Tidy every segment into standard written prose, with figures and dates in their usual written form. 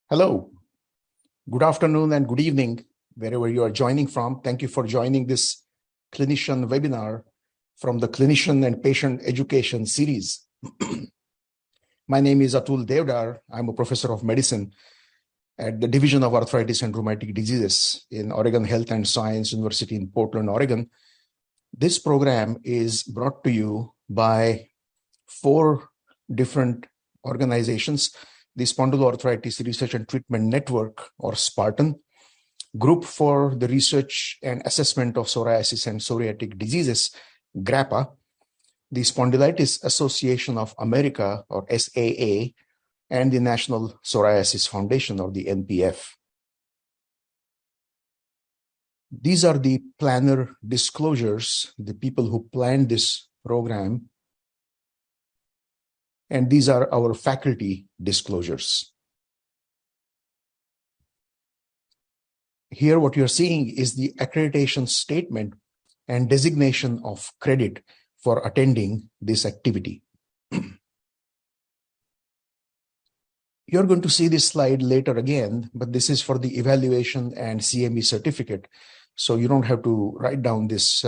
Hello, good afternoon and good evening, wherever you are joining from. Thank you for joining this clinician webinar from the Clinician and Patient Education series. My name is Atul Deodhar. I'm a professor of medicine at the Division of Arthritis and Rheumatic Diseases in Oregon Health and Science University in Portland, Oregon. This program is brought to you by 4 different organizations: the Spondyloarthritis Research and Treatment Network, or SPARTAN, Group for the Research and Assessment of Psoriasis and Psoriatic Diseases, GRAPPA, the Spondylitis Association of America, or SAA, and the National Psoriasis Foundation, or the NPF. These are the planner disclosures, the people who planned this program, and these are our faculty disclosures. Here, what you're seeing is the accreditation statement and designation of credit for attending this activity. You're going to see this slide later again, but this is for the evaluation and CME certificate. So you don't have to write down this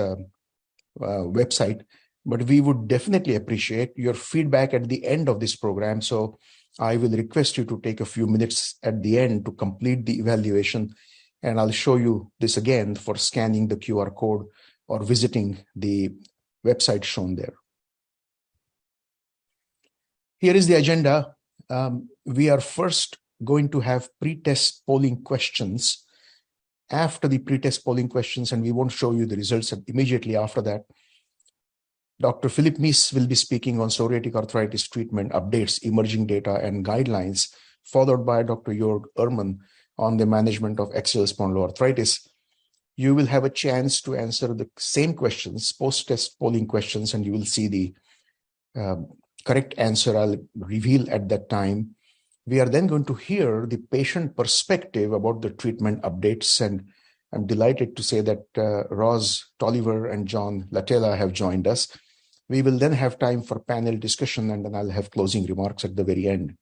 website, but we would definitely appreciate your feedback at the end of this program. So I will request you to take a few minutes at the end to complete the evaluation, and I'll show you this again for scanning the QR code or visiting the website shown there. Here is the agenda. We are first going to have pre-test polling questions. After the pre-test polling questions, and we won't show you the results immediately after that, Dr. Philip Mease will be speaking on psoriatic arthritis treatment updates, emerging data, and guidelines, followed by Dr. Joerg Ermann on the management of axial spondyloarthritis. You will have a chance to answer the same questions, post-test polling questions, and you will see the correct answer I'll reveal at that time. We are then going to hear the patient perspective about the treatment updates, and I'm delighted to say that Roz Tolliver and John Latella have joined us. We will then have time for panel discussion, and then I'll have closing remarks at the very end.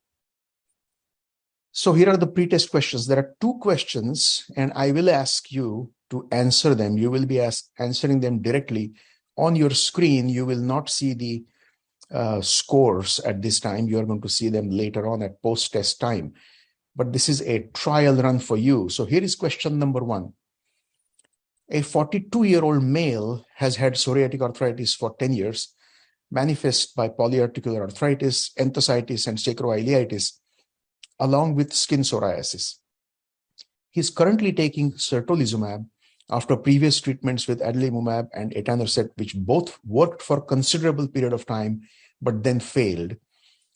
So here are the pre-test questions. There are 2 questions, and I will ask you to answer them. You will be answering them directly on your screen. You will not see the scores at this time. You are going to see them later on at post-test time. But this is a trial run for you. So here is question number 1. A 42-year-old male has had psoriatic arthritis for 10 years, manifest by polyarticular arthritis, enthesitis, and sacroiliitis, along with skin psoriasis. He is currently taking certolizumab after previous treatments with adalimumab and etanercept, which both worked for a considerable period of time, but then failed.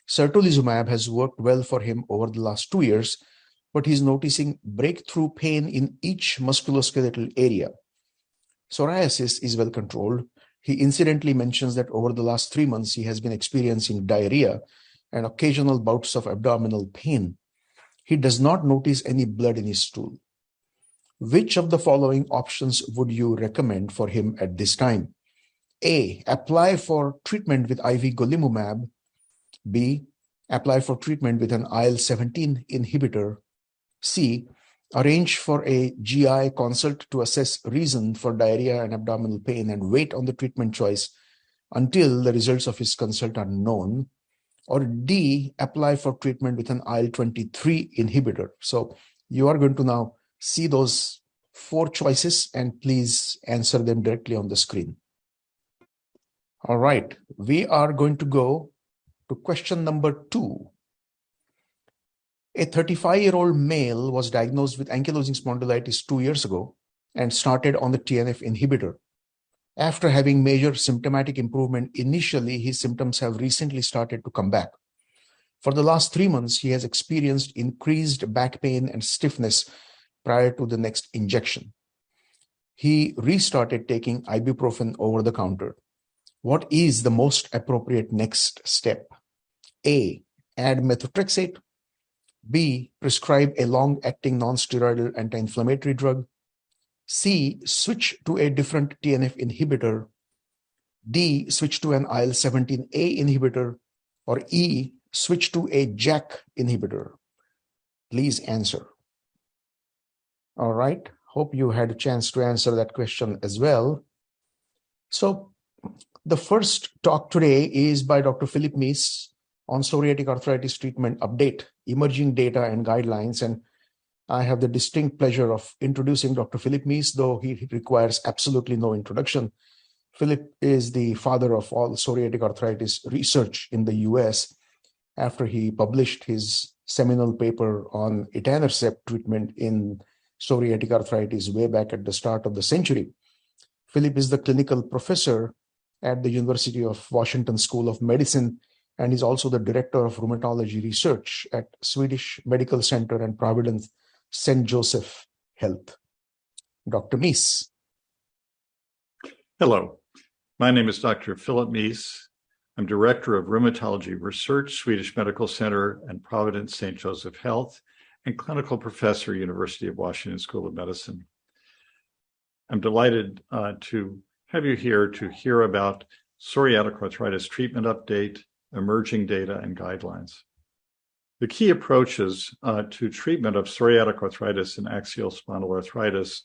Certolizumab has worked well for him over the last 2 years, but he's noticing breakthrough pain in each musculoskeletal area. Psoriasis is well controlled. He incidentally mentions that over the last 3 months, he has been experiencing diarrhea and occasional bouts of abdominal pain. He does not notice any blood in his stool. Which of the following options would you recommend for him at this time? A, apply for treatment with IV golimumab. B, apply for treatment with an IL-17 inhibitor. C, arrange for a GI consult to assess reason for diarrhea and abdominal pain and wait on the treatment choice until the results of his consult are known. Or D, apply for treatment with an IL-23 inhibitor. So you are going to now see those 4 choices, and please answer them directly on the screen. All right, we are going to go to question number 2. A 35-year-old male was diagnosed with ankylosing spondylitis 2 years ago and started on the TNF inhibitor. After having major symptomatic improvement initially, his symptoms have recently started to come back. For the last 3 months, he has experienced increased back pain and stiffness prior to the next injection. He restarted taking ibuprofen over the counter. What is the most appropriate next step? A, add methotrexate. B, prescribe a long-acting non-steroidal anti-inflammatory drug. C, switch to a different TNF inhibitor. D, switch to an IL-17A inhibitor. Or E, switch to a JAK inhibitor. please answer. All right. Hope you had a chance to answer that question as well. So the first talk today is by Dr. Philip Mease on psoriatic arthritis treatment update, emerging data and guidelines. And I have the distinct pleasure of introducing Dr. Philip Mease, though he requires absolutely no introduction. Philip is the father of all psoriatic arthritis research in the US after he published his seminal paper on etanercept treatment in psoriatic arthritis way back at the start of the century. Philip is the clinical professor at the University of Washington School of Medicine, and is also the director of rheumatology research at Swedish Medical Center and Providence St. Joseph Health. Dr. Mease. Hello, my name is Dr. Philip Mease. I'm Director of Rheumatology Research, Swedish Medical Center and Providence St. Joseph Health, and Clinical Professor, University of Washington School of Medicine. I'm delighted to have you here to hear about psoriatic arthritis treatment update, emerging data, and guidelines. The key approaches to treatment of psoriatic arthritis and axial spondyloarthritis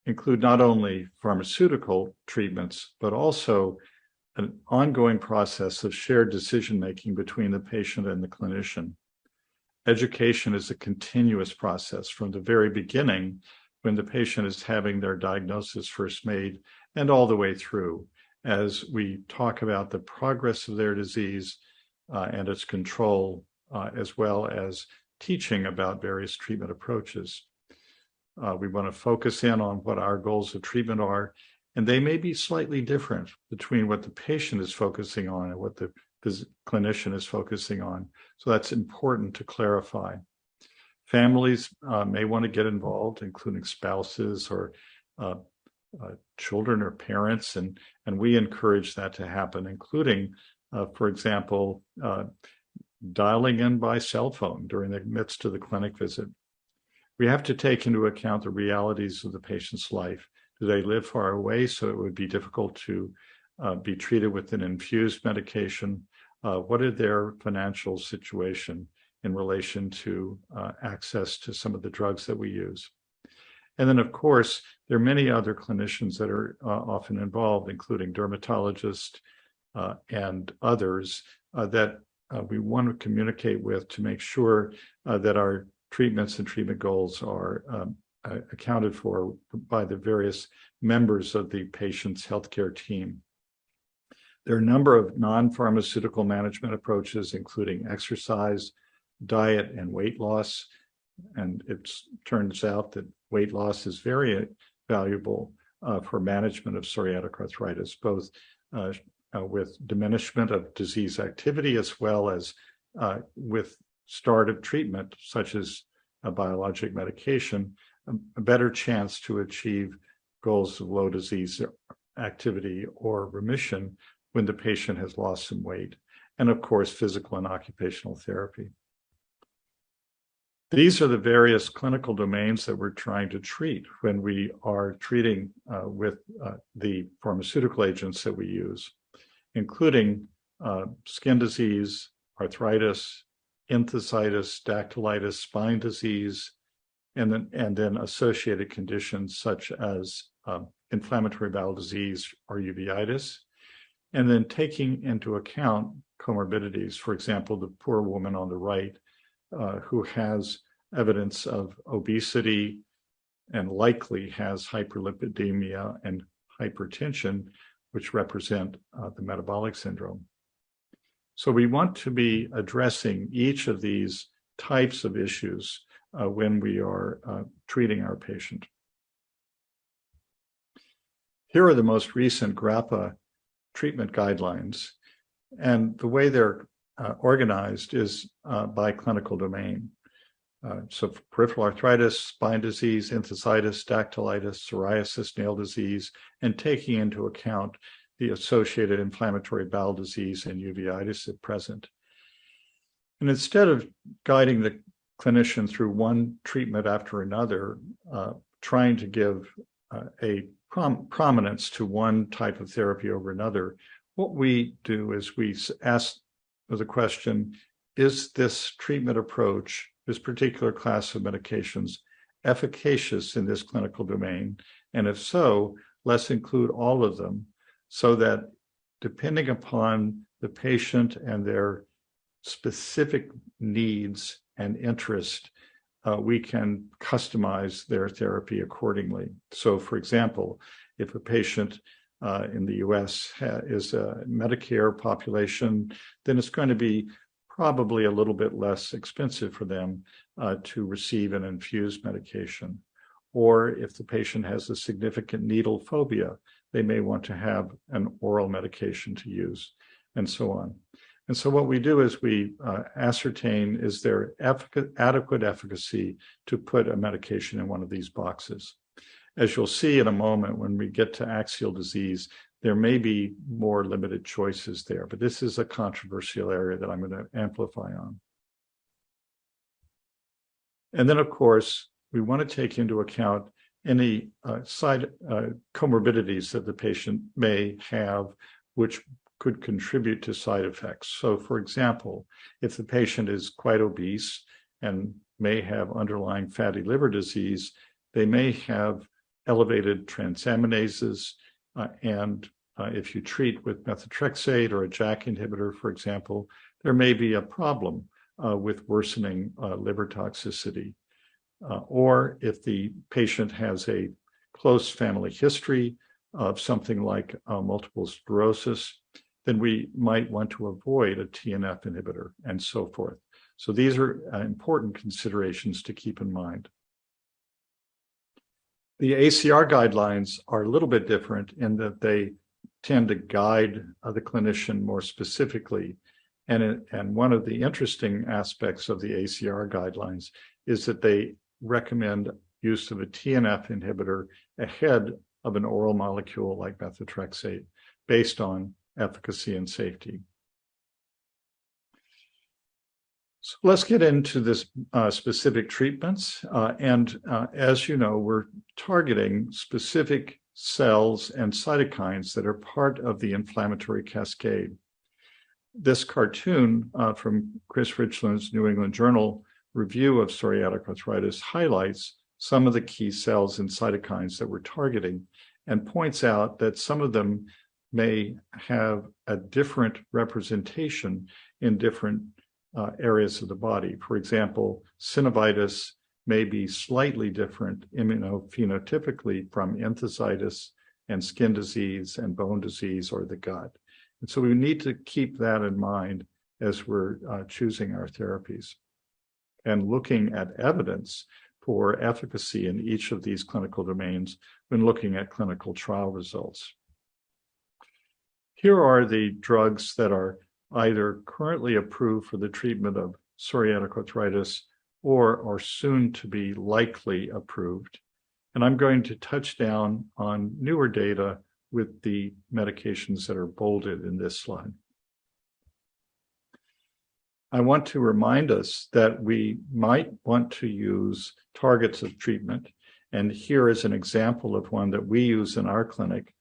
include not only pharmaceutical treatments, but also an ongoing process of shared decision-making between the patient and the clinician. Education is a continuous process from the very beginning, when the patient is having their diagnosis first made, and all the way through, as we talk about the progress of their disease and its control, as well as teaching about various treatment approaches. We want to focus in on what our goals of treatment are, and they may be slightly different between what the patient is focusing on and what the clinician is focusing on. So that's important to clarify. Families may want to get involved, including spouses or children or parents, and we encourage that to happen, including, for example, dialing in by cell phone during the midst of the clinic visit. We have to take into account the realities of the patient's life. Do they live far away, so it would be difficult to be treated with an infused medication? What is their financial situation in relation to access to some of the drugs that we use? And then, of course, there are many other clinicians that are often involved, including dermatologists and others that we want to communicate with to make sure that our treatments and treatment goals are accounted for by the various members of the patient's healthcare team. There are a number of non-pharmaceutical management approaches, including exercise, diet, and weight loss. And it turns out that weight loss is very valuable for management of psoriatic arthritis, both with diminishment of disease activity as well as with start of treatment, such as a biologic medication, a better chance to achieve goals of low disease activity or remission when the patient has lost some weight, and of course, physical and occupational therapy. These are the various clinical domains that we're trying to treat when we are treating with the pharmaceutical agents that we use, including skin disease, arthritis, enthesitis, dactylitis, spine disease, and then associated conditions such as inflammatory bowel disease or uveitis, and then taking into account comorbidities. For example, the poor woman on the right who has evidence of obesity and likely has hyperlipidemia and hypertension, which represent the metabolic syndrome. So we want to be addressing each of these types of issues when we are treating our patient. Here are the most recent GRAPPA treatment guidelines, and the way they're organized is by clinical domain. So for peripheral arthritis, spine disease, enthesitis, dactylitis, psoriasis, nail disease, and taking into account the associated inflammatory bowel disease and uveitis at present. And instead of guiding the clinician through one treatment after another, trying to give a prominence to one type of therapy over another, what we do is we ask the question, is this treatment approach this particular class of medications efficacious in this clinical domain? And if so, let's include all of them so that depending upon the patient and their specific needs and interest, we can customize their therapy accordingly. So, for example, if a patient in the US is a Medicare population, then it's going to be probably a little bit less expensive for them to receive an infused medication. Or if the patient has a significant needle phobia, they may want to have an oral medication to use, and so on. And so what we do is we ascertain, is there adequate efficacy to put a medication in one of these boxes? As you'll see in a moment, when we get to axial disease, there may be more limited choices there, but this is a controversial area that I'm going to amplify on. And then, of course, we want to take into account any side comorbidities that the patient may have, which could contribute to side effects. So, for example, if the patient is quite obese and may have underlying fatty liver disease, they may have elevated transaminases, and if you treat with methotrexate or a JAK inhibitor, for example, there may be a problem with worsening liver toxicity. Or if the patient has a close family history of something like multiple sclerosis, then we might want to avoid a TNF inhibitor and so forth. So these are important considerations to keep in mind. The ACR guidelines are a little bit different in that they tend to guide the clinician more specifically. And one of the interesting aspects of the ACR guidelines is that they recommend use of a TNF inhibitor ahead of an oral molecule like methotrexate based on efficacy and safety. So let's get into this specific treatments. As you know, we're targeting specific cells and cytokines that are part of the inflammatory cascade. This cartoon from Chris Richland's New England Journal review of psoriatic arthritis highlights some of the key cells and cytokines that we're targeting and points out that some of them may have a different representation in different areas of the body. For example, synovitis may be slightly different immunophenotypically from enthesitis and skin disease and bone disease or the gut. And so we need to keep that in mind as we're choosing our therapies and looking at evidence for efficacy in each of these clinical domains when looking at clinical trial results. Here are the drugs that are either currently approved for the treatment of psoriatic arthritis or are soon to be likely approved. And I'm going to touch down on newer data with the medications that are bolded in this slide. I want to remind us that we might want to use targets of treatment. And here is an example of one that we use in our clinic.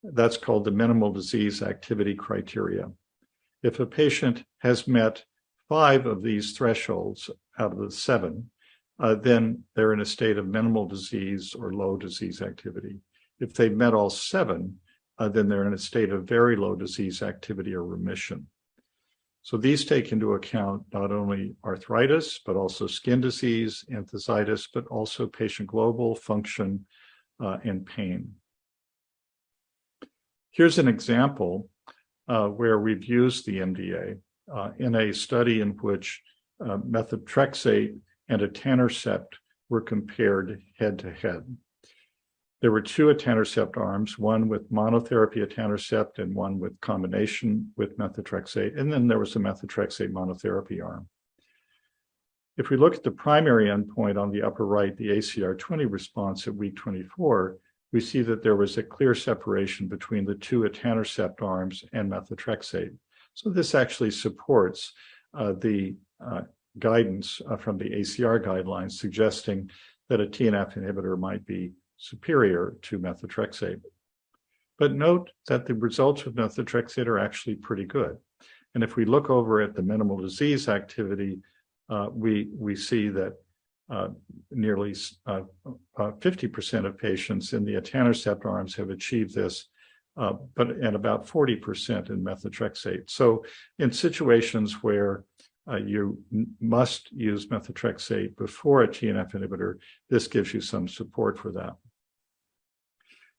That's called the minimal disease activity criteria. If a patient has met 5 of these thresholds out of the 7, then they're in a state of minimal disease or low disease activity. If they've met all 7, then they're in a state of very low disease activity or remission. So these take into account not only arthritis, but also skin disease, enthesitis, but also patient global function and pain. Here's an example where we've used the MDA in a study in which methotrexate and etanercept were compared head-to-head. There were 2 etanercept arms, one with monotherapy etanercept and one with combination with methotrexate, and then there was a methotrexate monotherapy arm. If we look at the primary endpoint on the upper right, the ACR20 response at week 24, we see that there was a clear separation between the 2 etanercept arms and methotrexate. So this actually supports the guidance from the ACR guidelines suggesting that a TNF inhibitor might be superior to methotrexate. But note that the results with methotrexate are actually pretty good. And if we look over at the minimal disease activity, we see that nearly 50% of patients in the etanercept arms have achieved this, and about 40% in methotrexate. So in situations where you must use methotrexate before a TNF inhibitor, this gives you some support for that.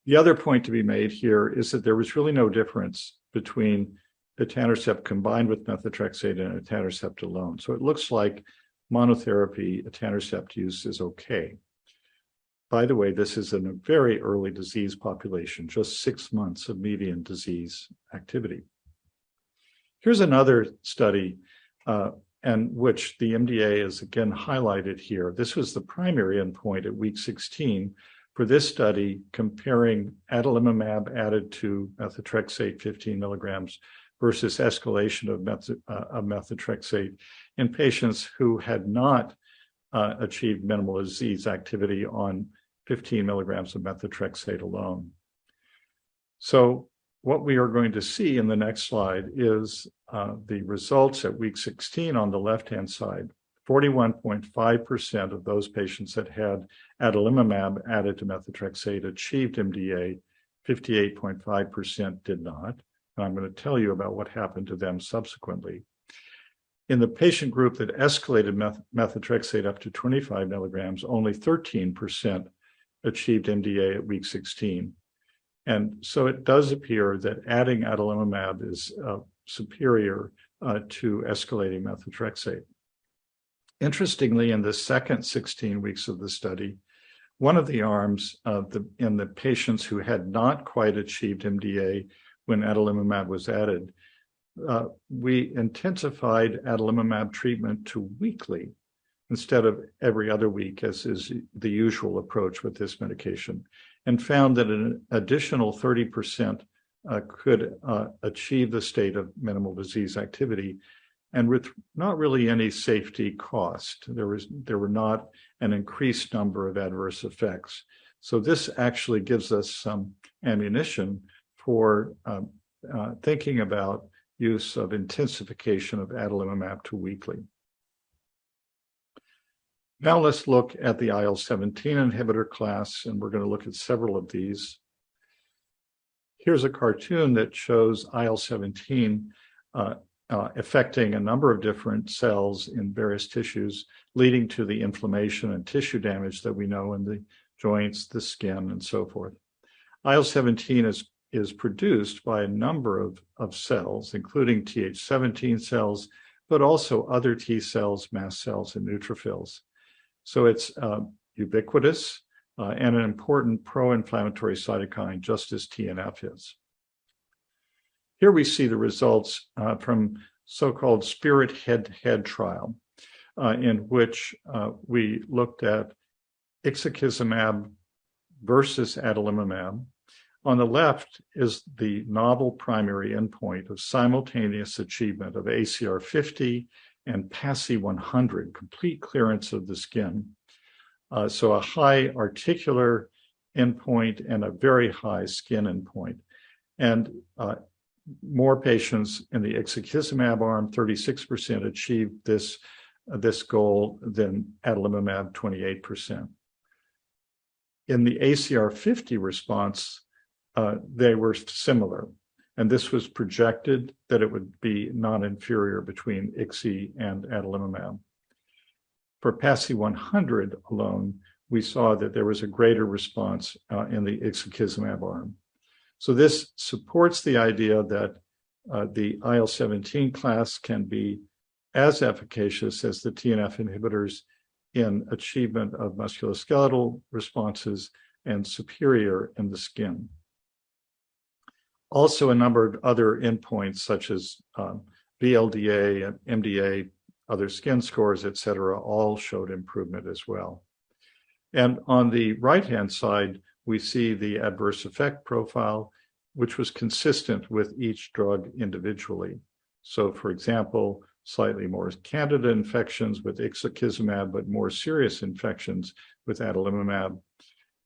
The other point to be made here is that there was really no difference between etanercept combined with methotrexate and etanercept alone. So it looks like monotherapy etanercept use is okay. By the way, this is in a very early disease population, just 6 months of median disease activity. Here's another study, and which the MDA is again highlighted here. This was the primary endpoint at week 16 for this study, comparing adalimumab added to methotrexate 15 milligrams versus escalation of methotrexate in patients who had not achieved minimal disease activity on 15 milligrams of methotrexate alone. So what we are going to see in the next slide is the results at week 16 on the left-hand side. 41.5% of those patients that had adalimumab added to methotrexate achieved MDA, 58.5% did not. And I'm going to tell you about what happened to them subsequently. In the patient group that escalated methotrexate up to 25 milligrams, only 13% achieved MDA at week 16. And so it does appear that adding adalimumab is superior to escalating methotrexate. Interestingly, in the second 16 weeks of the study, one of the arms in the patients who had not quite achieved MDA when adalimumab was added, we intensified adalimumab treatment to weekly instead of every other week, as is the usual approach with this medication, and found that an additional 30% could achieve the state of minimal disease activity, and with not really any safety cost. There were not an increased number of adverse effects. So this actually gives us some ammunition for thinking about use of intensification of adalimumab to weekly. Now let's look at the IL-17 inhibitor class, and we're going to look at several of these. Here's a cartoon that shows IL-17 affecting a number of different cells in various tissues, leading to the inflammation and tissue damage that we know in the joints, the skin, and so forth. IL-17 is produced by a number of cells, including Th17 cells, but also other T cells, mast cells, and neutrophils. So it's ubiquitous and an important pro-inflammatory cytokine, just as TNF is. Here we see the results from so-called Spirit head-to-head trial, in which we looked at ixekizumab versus adalimumab. On the left is the novel primary endpoint of simultaneous achievement of ACR 50 and PASI 100, complete clearance of the skin. So a high articular endpoint and a very high skin endpoint. And more patients in the ixekizumab arm, 36% achieved this goal than adalimumab, 28%. In the ACR 50 response, they were similar. And this was projected that it would be non-inferior between ICSI and adalimumab. For PASI 100 alone, we saw that there was a greater response in the ixekizumab arm. So this supports the idea that the IL-17 class can be as efficacious as the TNF inhibitors in achievement of musculoskeletal responses and superior in the skin. Also, a number of other endpoints such as VLDA and MDA, other skin scores, et cetera, all showed improvement as well. And on the right-hand side, we see the adverse effect profile, which was consistent with each drug individually. So, for example, slightly more candida infections with ixekizumab, but more serious infections with adalimumab.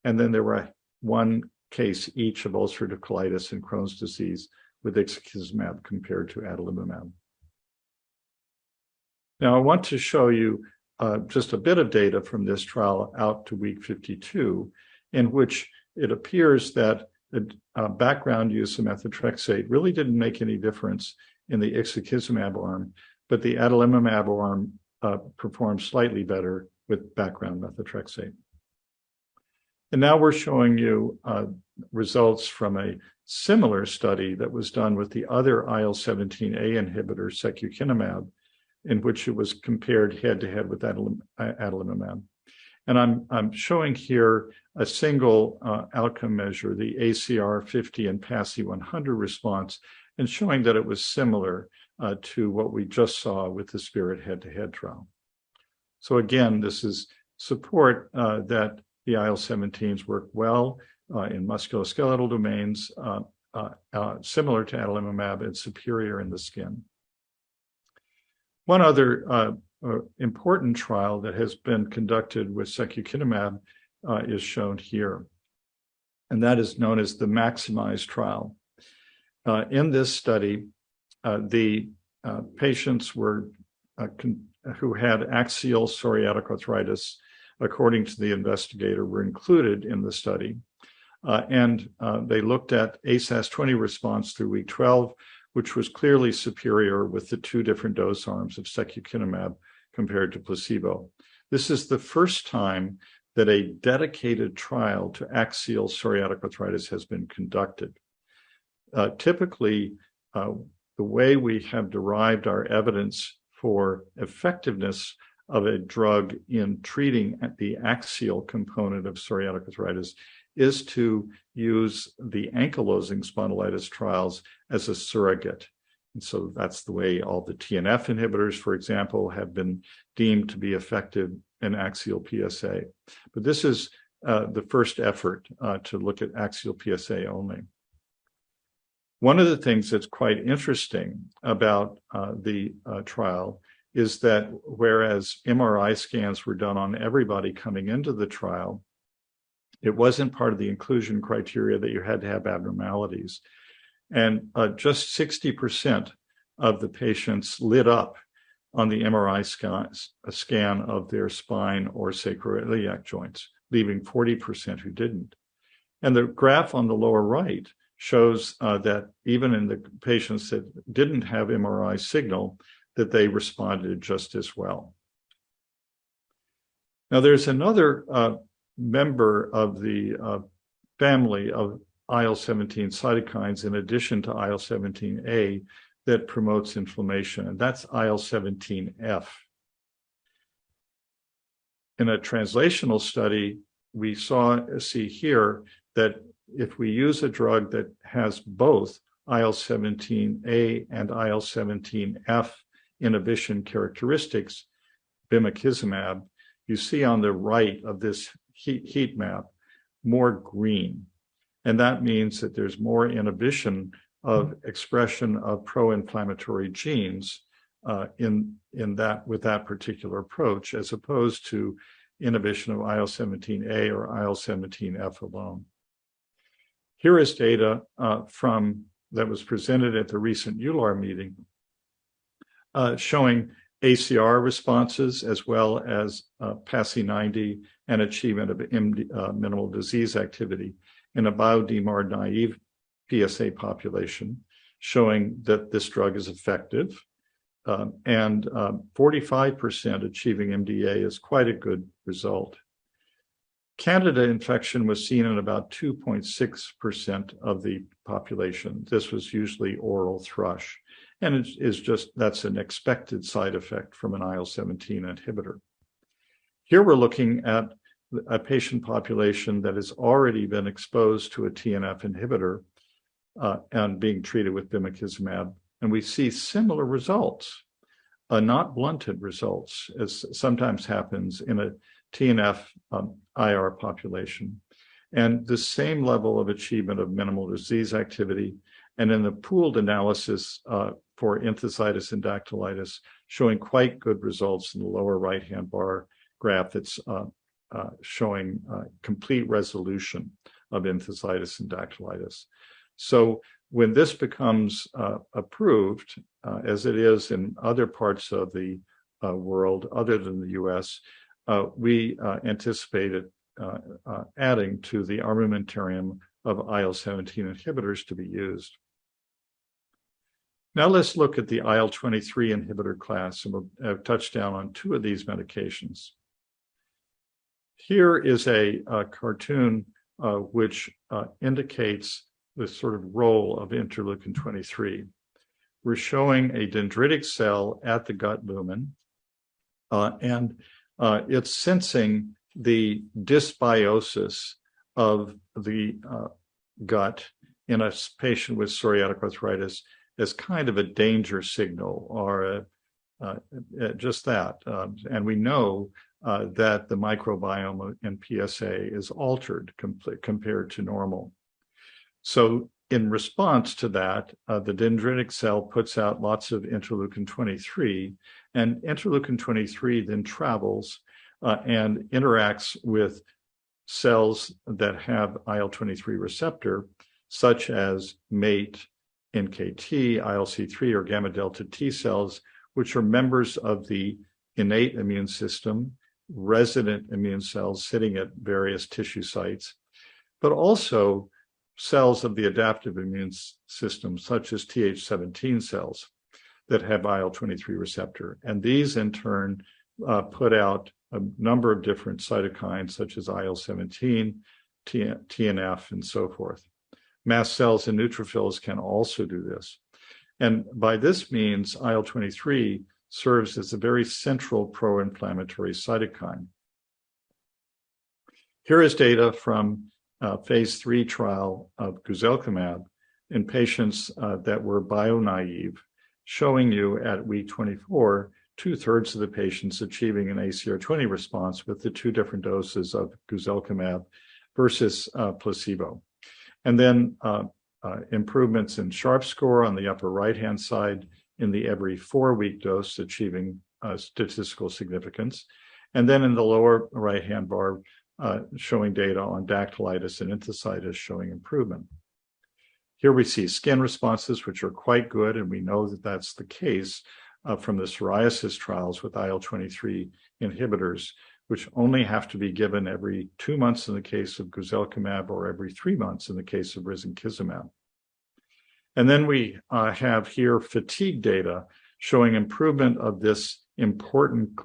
And then there were one case each of ulcerative colitis and Crohn's disease with ixekizumab compared to adalimumab. Now, I want to show you just a bit of data from this trial out to week 52, in which it appears that the background use of methotrexate really didn't make any difference in the ixekizumab arm, but the adalimumab arm performed slightly better with background methotrexate. And now we're showing you results from a similar study that was done with the other IL-17A inhibitor, secukinumab, in which it was compared head-to-head with adalimumab. And I'm showing here a single outcome measure, the ACR 50 and PASI 100 response, and showing that it was similar to what we just saw with the SPIRIT head-to-head trial. So again, this is support that the IL-17s work well in musculoskeletal domains, similar to adalimumab and superior in the skin. One other important trial that has been conducted with secukinumab is shown here, and that is known as the MAXIMIZE trial. In this study, the patients were who had axial psoriatic arthritis, according to the investigator, were included in the study. And they looked at ASAS-20 response through week 12, which was clearly superior with the two different dose arms of secukinumab compared to placebo. This is the first time that a dedicated trial to axial psoriatic arthritis has been conducted. Typically, the way we have derived our evidence for effectiveness of a drug in treating the axial component of psoriatic arthritis is to use the ankylosing spondylitis trials as a surrogate. And so that's the way all the TNF inhibitors, for example, have been deemed to be effective in axial PsA. But this is the first effort to look at axial PsA only. One of the things that's quite interesting about the trial is that whereas MRI scans were done on everybody coming into the trial, it wasn't part of the inclusion criteria that you had to have abnormalities. And just 60% of the patients lit up on the MRI scan of their spine or sacroiliac joints, leaving 40% who didn't. And the graph on the lower right shows that even in the patients that didn't have MRI signal, that they responded just as well. Now, there's another member of the family of IL-17 cytokines in addition to IL-17A that promotes inflammation, and that's IL-17F. In a translational study, we see here that if we use a drug that has both IL-17A and IL-17F inhibition characteristics, bimekizumab, you see on the right of this heat map more green. And that means that there's more inhibition of expression of pro-inflammatory genes in that with that particular approach, as opposed to inhibition of IL-17A or IL-17F alone. Here is data that was presented at the recent EULAR meeting showing ACR responses as well as PASI 90 and achievement of minimal disease activity in a bio-DMARD naive PsA population, showing that this drug is effective. And 45% achieving MDA is quite a good result. Candida infection was seen in about 2.6% of the population. This was usually oral thrush. And it is that's an expected side effect from an IL-17 inhibitor. Here we're looking at a patient population that has already been exposed to a TNF inhibitor and being treated with bimekizumab. And we see similar results, not blunted results, as sometimes happens in a TNF IR population. And the same level of achievement of minimal disease activity. And in the pooled analysis for enthesitis and dactylitis, showing quite good results in the lower right-hand bar graph that's showing complete resolution of enthesitis and dactylitis. So when this becomes approved, as it is in other parts of the world other than the US, we anticipated adding to the armamentarium of IL-17 inhibitors to be used. Now let's look at the IL-23 inhibitor class, and we'll touch down on two of these medications. Here is a cartoon which indicates the sort of role of interleukin-23. We're showing a dendritic cell at the gut lumen, and it's sensing the dysbiosis of the gut in a patient with psoriatic arthritis as kind of a danger signal, or just that. And we know that the microbiome in PsA is altered compared to normal. So in response to that, the dendritic cell puts out lots of interleukin-23, and interleukin-23 then travels and interacts with cells that have IL-23 receptor, such as MATE, NKT, ILC3, or gamma delta T cells, which are members of the innate immune system, resident immune cells sitting at various tissue sites, but also cells of the adaptive immune system, such as Th17 cells that have IL-23 receptor. And these in turn put out a number of different cytokines, such as IL-17, TNF, and so forth. Mast cells and neutrophils can also do this. And by this means, IL-23 serves as a very central pro-inflammatory cytokine. Here is data from phase 3 trial of guselkumab in patients that were bio-naive, showing you at week 24, 2/3 of the patients achieving an ACR20 response with the two different doses of guselkumab versus placebo. And then improvements in Sharp score on the upper right-hand side in the every 4-week dose achieving statistical significance. And then in the lower right-hand bar, showing data on dactylitis and enthesitis showing improvement. Here we see skin responses, which are quite good, and we know that that's the case from the psoriasis trials with IL-23 inhibitors, which only have to be given every 2 months in the case of guselkumab or every 3 months in the case of risankizumab. And then we have here fatigue data showing improvement of this important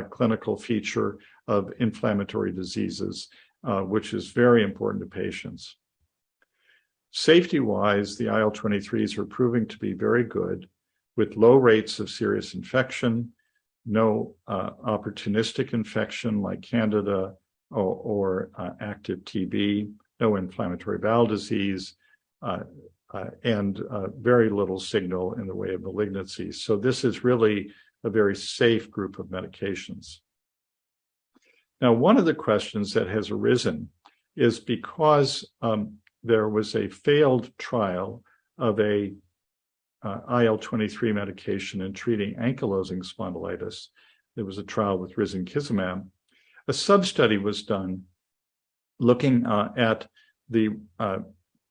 clinical feature of inflammatory diseases, which is very important to patients. Safety-wise, the IL-23s are proving to be very good, with low rates of serious infection, no opportunistic infection like Candida or active TB, no inflammatory bowel disease, and very little signal in the way of malignancies. So this is really a very safe group of medications. Now, one of the questions that has arisen is because there was a failed trial of a IL-23 medication in treating ankylosing spondylitis. There was a trial with risankizumab. A sub-study was done looking at the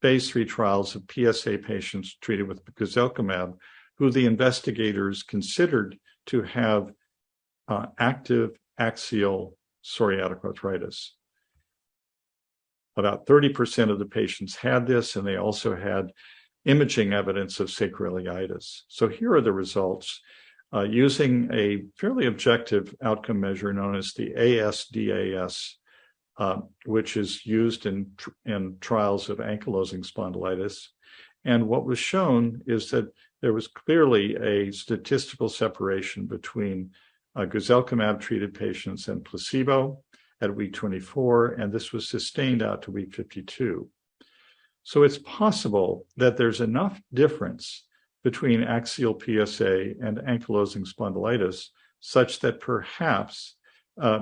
phase 3 trials of PsA patients treated with guselkumab, who the investigators considered to have active axial psoriatic arthritis. About 30% of the patients had this, and they also had imaging evidence of sacroiliitis. So here are the results using a fairly objective outcome measure known as the ASDAS, which is used in trials of ankylosing spondylitis. And what was shown is that there was clearly a statistical separation between guselkumab-treated patients and placebo at week 24, and this was sustained out to week 52. So it's possible that there's enough difference between axial PsA and ankylosing spondylitis such that perhaps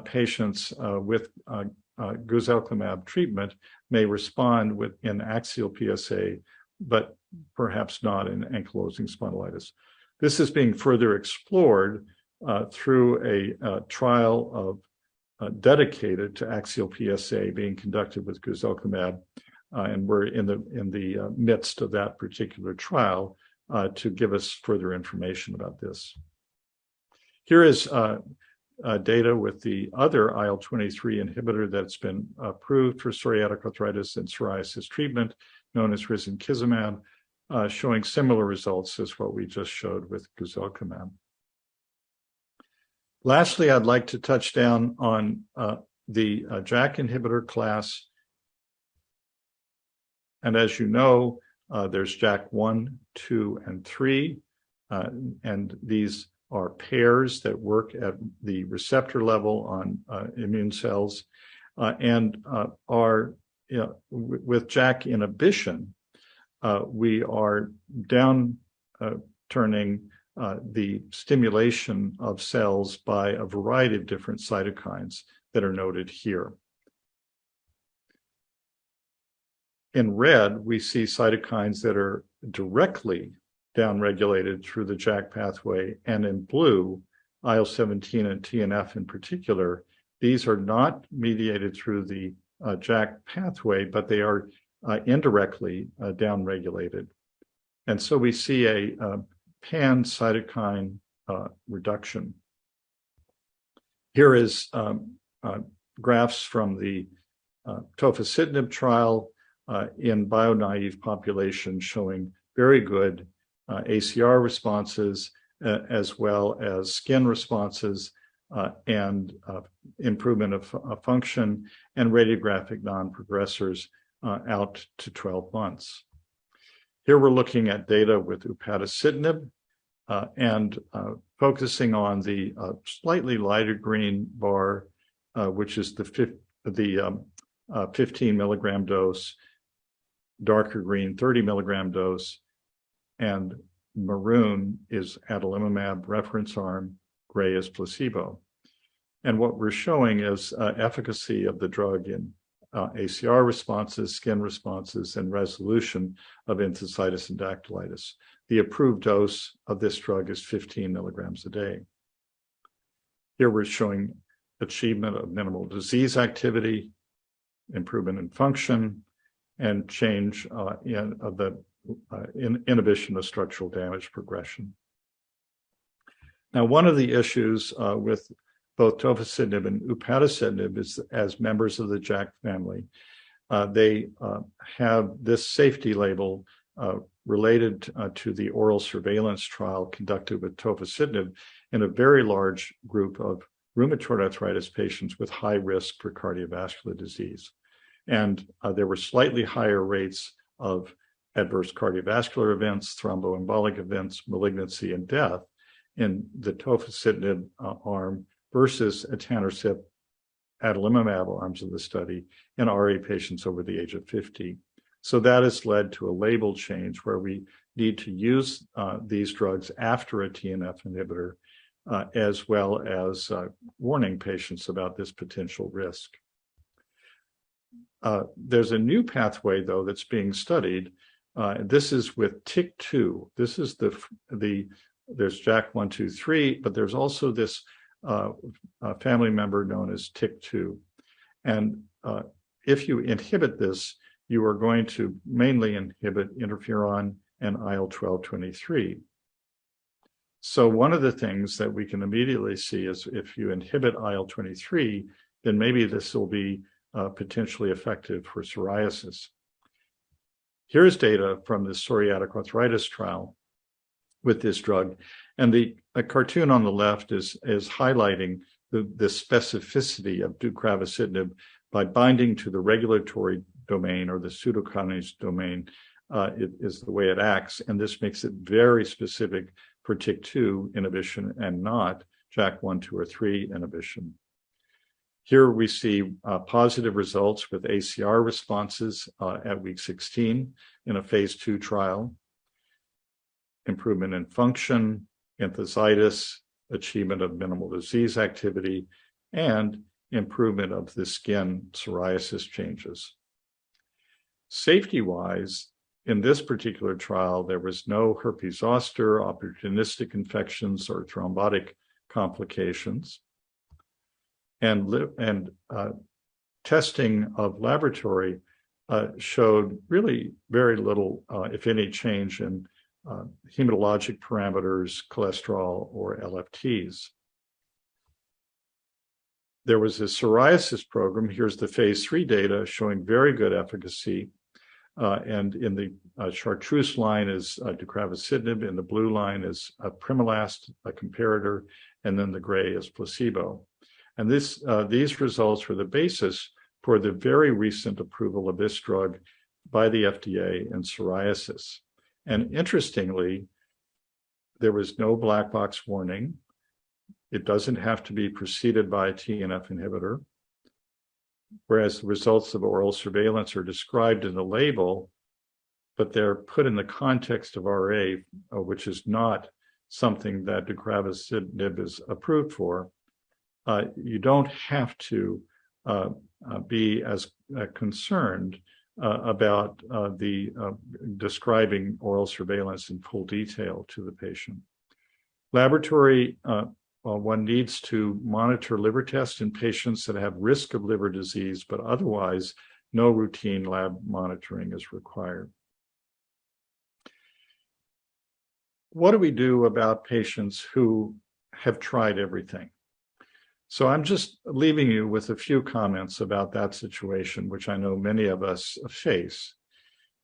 patients with guselkumab treatment may respond in axial PsA, but perhaps not in ankylosing spondylitis. This is being further explored through a trial of dedicated to axial PsA being conducted with guselkumab, and we're in the midst of that particular trial to give us further information about this. Here is data with the other IL-23 inhibitor that's been approved for psoriatic arthritis and psoriasis treatment, known as risankizumab, showing similar results as what we just showed with guselkumab. Lastly, I'd like to touch down on the JAK inhibitor class. And as you know, there's JAK 1, 2, and 3, and these are pairs that work at the receptor level on immune cells and are, with JAK inhibition, we are turning the stimulation of cells by a variety of different cytokines that are noted here. In red, we see cytokines that are directly downregulated through the JAK pathway, and in blue, IL-17 and TNF in particular. These are not mediated through the JAK pathway, but they are indirectly downregulated. And so we see a pan-cytokine reduction. Here is graphs from the tofacitinib trial in bio-naive population showing very good ACR responses, as well as skin responses and improvement of function and radiographic non-progressors out to 12 months. Here we're looking at data with upadacitinib and focusing on the slightly lighter green bar, which is the 15 milligram dose, darker green 30 milligram dose, and maroon is adalimumab reference arm, gray is placebo. And what we're showing is efficacy of the drug in ACR responses, skin responses, and resolution of enthesitis and dactylitis. The approved dose of this drug is 15 milligrams a day. Here we're showing achievement of minimal disease activity, improvement in function, and change in inhibition of structural damage progression. Now, one of the issues with both tofacitinib and upadacitinib is, as members of the JAK family, they have this safety label related to the oral surveillance trial conducted with tofacitinib in a very large group of rheumatoid arthritis patients with high risk for cardiovascular disease. And there were slightly higher rates of adverse cardiovascular events, thromboembolic events, malignancy, and death in the tofacitinib arm versus etanercept adalimumab arms of the study in RA patients over the age of 50. So that has led to a label change where we need to use these drugs after a TNF inhibitor, as well as warning patients about this potential risk. There's a new pathway, though, that's being studied. This is with TYK2. This is there's JAK 1, 2, 3, but there's also this family member known as TYK2. And if you inhibit this, you are going to mainly inhibit interferon and IL-12/23. So one of the things that we can immediately see is if you inhibit IL-23, then maybe this will be potentially effective for psoriasis. Here's data from the psoriatic arthritis trial with this drug. And the cartoon on the left is highlighting the specificity of deucravacitinib by binding to the regulatory domain, or the pseudokinase domain. It is the way it acts. And this makes it very specific for TYK2 inhibition and not JAK 1, 2, or 3 inhibition. Here we see positive results with ACR responses at week 16 in a phase 2 trial, improvement in function, enthesitis, achievement of minimal disease activity, and improvement of the skin psoriasis changes. Safety-wise, in this particular trial, there was no herpes zoster, opportunistic infections, or thrombotic complications. And testing of laboratory showed really very little, if any, change in hematologic parameters, cholesterol, or LFTs. There was a psoriasis program. Here's the phase 3 data showing very good efficacy. And in the chartreuse line is deucravacitinib, in the blue line is Primilast, a comparator, and then the gray is placebo. And these results were the basis for the very recent approval of this drug by the FDA in psoriasis. And interestingly, there was no black box warning. It doesn't have to be preceded by a TNF inhibitor, whereas the results of oral surveillance are described in the label, but they're put in the context of RA, which is not something that deucravacitinib is approved for. You don't have to be as concerned about the describing oral surveillance in full detail to the patient. Laboratory, one needs to monitor liver tests in patients that have risk of liver disease, but otherwise no routine lab monitoring is required. What do we do about patients who have tried everything? So I'm just leaving you with a few comments about that situation, which I know many of us face.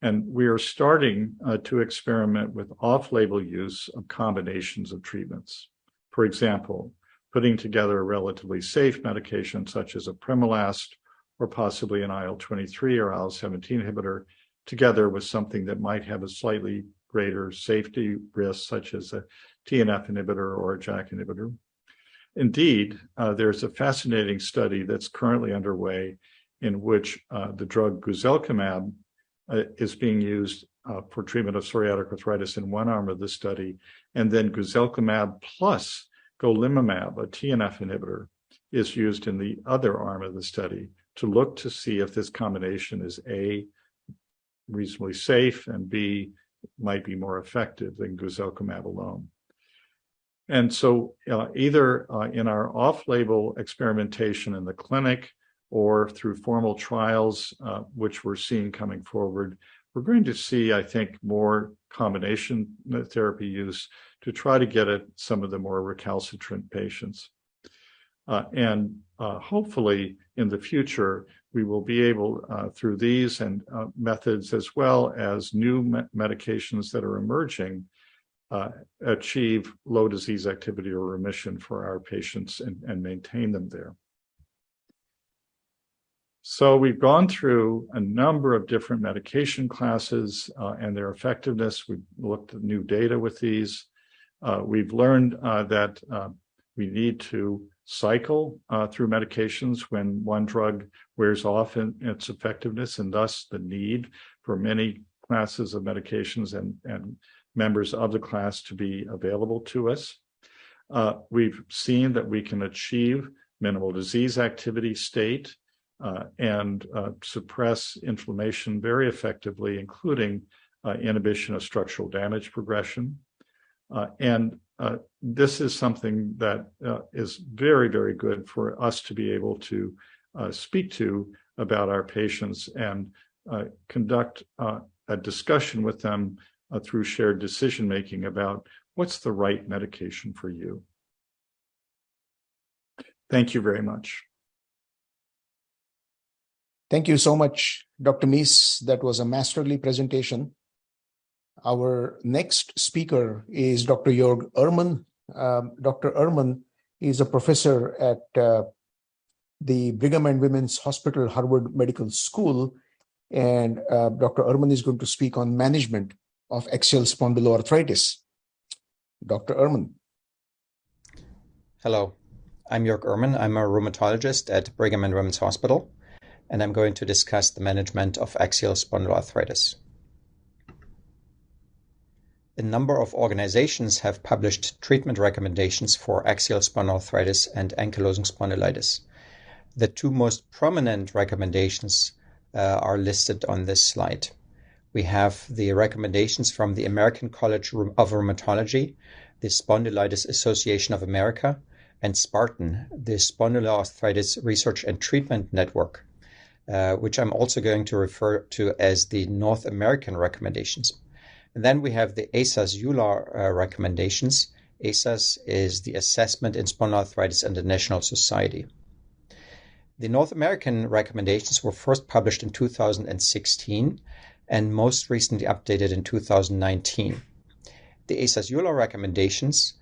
And we are starting to experiment with off-label use of combinations of treatments. For example, putting together a relatively safe medication such as a Primilast or possibly an IL-23 or IL-17 inhibitor together with something that might have a slightly greater safety risk such as a TNF inhibitor or a JAK inhibitor. Indeed, there's a fascinating study that's currently underway in which the drug guselkumab is being used for treatment of psoriatic arthritis in one arm of the study, and then guselkumab plus golimumab, a TNF inhibitor, is used in the other arm of the study to look to see if this combination is A, reasonably safe, and B, might be more effective than guselkumab alone. And so either in our off-label experimentation in the clinic or through formal trials, which we're seeing coming forward, we're going to see, I think, more combination therapy use to try to get at some of the more recalcitrant patients. And hopefully in the future, we will be able, through these and methods, as well as new medications that are emerging, achieve low disease activity or remission for our patients and maintain them there. So we've gone through a number of different medication classes and their effectiveness. We've looked at new data with these. We've learned that we need to cycle through medications when one drug wears off in its effectiveness, and thus the need for many classes of medications and members of the class to be available to us. We've seen that we can achieve minimal disease activity state and suppress inflammation very effectively, including inhibition of structural damage progression. And this is something that is very, very good for us to be able to speak to about our patients and conduct a discussion with them through shared decision-making about what's the right medication for you. Thank you very much. Thank you so much, Dr. Mease. That was a masterly presentation. Our next speaker is Dr. Joerg Ermann. Dr. Ermann is a professor at the Brigham and Women's Hospital, Harvard Medical School. And Dr. Ermann is going to speak on management of axial spondyloarthritis. Dr. Ermann. Hello, I'm Joerg Ermann. I'm a rheumatologist at Brigham and Women's Hospital, and I'm going to discuss the management of axial spondyloarthritis. A number of organizations have published treatment recommendations for axial spondyloarthritis and ankylosing spondylitis. The two most prominent recommendations are listed on this slide. We have the recommendations from the American College of Rheumatology, the Spondylitis Association of America, and Spartan, the Spondyloarthritis Research and Treatment Network, which I'm also going to refer to as the North American recommendations. And then we have the ASAS-EULAR recommendations. ASAS is the Assessment in Spondyloarthritis International Society. The North American recommendations were first published in 2016 and most recently updated in 2019. The ASAS-EULAR recommendations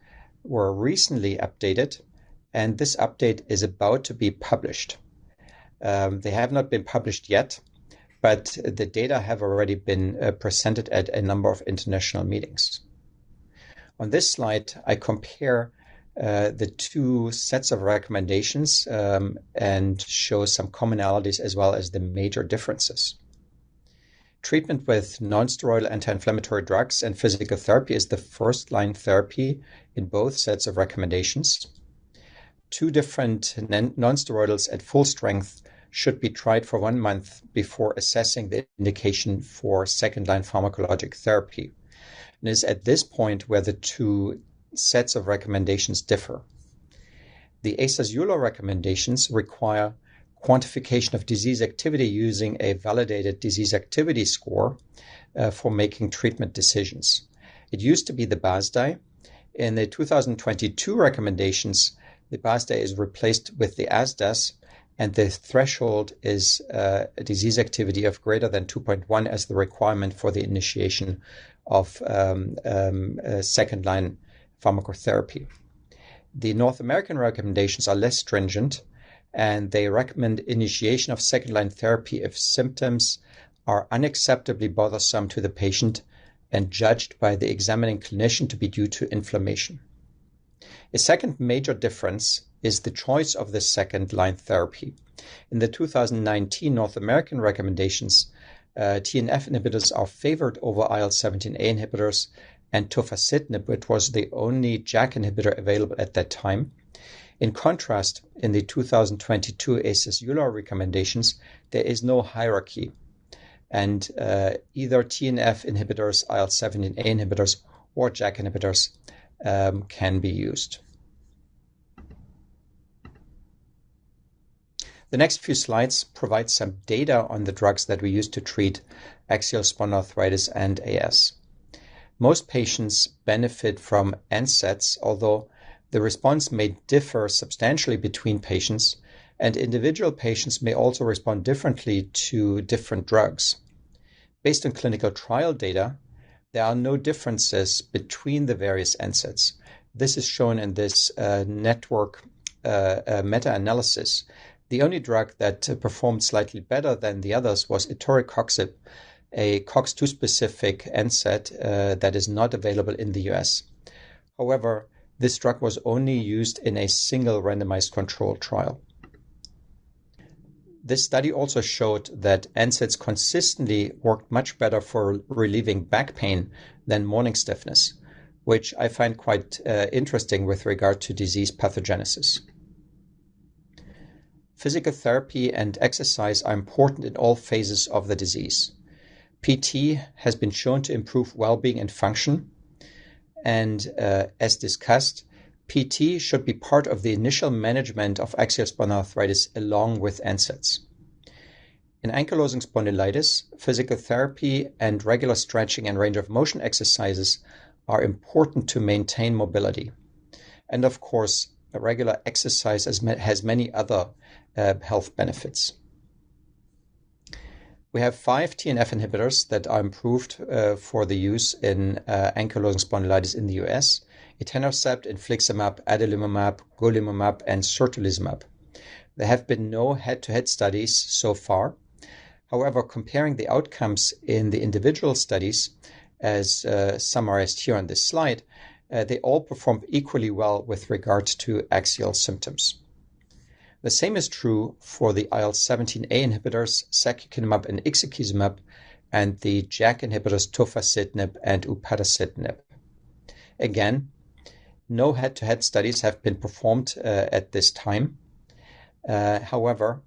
were recently updated, and this update is about to be published. They have not been published yet, but the data have already been presented at a number of international meetings. On this slide, I compare the two sets of recommendations and show some commonalities as well as the major differences. Treatment with non-steroidal anti-inflammatory drugs and physical therapy is the first-line therapy in both sets of recommendations. Two different non-steroidals at full strength should be tried for 1 month before assessing the indication for second-line pharmacologic therapy. And it is at this point where the two sets of recommendations differ. The ASAS-EULAR recommendations require quantification of disease activity using a validated disease activity score for making treatment decisions. It used to be the BASDAI. In the 2022 recommendations, the BASDAI is replaced with the ASDAS, and the threshold is a disease activity of greater than 2.1 as the requirement for the initiation of second-line pharmacotherapy. The North American recommendations are less stringent, and they recommend initiation of second-line therapy if symptoms are unacceptably bothersome to the patient and judged by the examining clinician to be due to inflammation. A second major difference is the choice of the second-line therapy. In the 2019 North American recommendations, TNF inhibitors are favored over IL-17A inhibitors and tofacitinib, which was the only JAK inhibitor available at that time. In contrast, in the 2022 ASAS-EULAR recommendations, there is no hierarchy, and either TNF inhibitors, IL-17A inhibitors, or JAK inhibitors can be used. The next few slides provide some data on the drugs that we use to treat axial spondyloarthritis and AS. Most patients benefit from NSAIDs, although the response may differ substantially between patients, and individual patients may also respond differently to different drugs. Based on clinical trial data, there are no differences between the various NSAIDs. This is shown in this network meta-analysis. The only drug that performed slightly better than the others was etoricoxib, a COX-2 specific NSAID that is not available in the US. However, this drug was only used in a single randomized controlled trial. This study also showed that NSAIDs consistently worked much better for relieving back pain than morning stiffness, which I find quite interesting with regard to disease pathogenesis. Physical therapy and exercise are important in all phases of the disease. PT has been shown to improve well-being and function, and as discussed, PT should be part of the initial management of axial spondyloarthritis along with NSAIDs. In ankylosing spondylitis, physical therapy and regular stretching and range of motion exercises are important to maintain mobility. And of course, a regular exercise has many other health benefits. We have 5 TNF inhibitors that are approved for the use in ankylosing spondylitis in the US: etanercept, infliximab, adalimumab, golimumab, and certolizumab. There have been no head-to-head studies so far. However, comparing the outcomes in the individual studies, as summarized here on this slide, they all performed equally well with regard to axial symptoms. The same is true for the IL-17A inhibitors, secukinumab and ixekizumab, and the JAK inhibitors tofacitinib and upadacitinib. Again, no head-to-head studies have been performed at this time. However,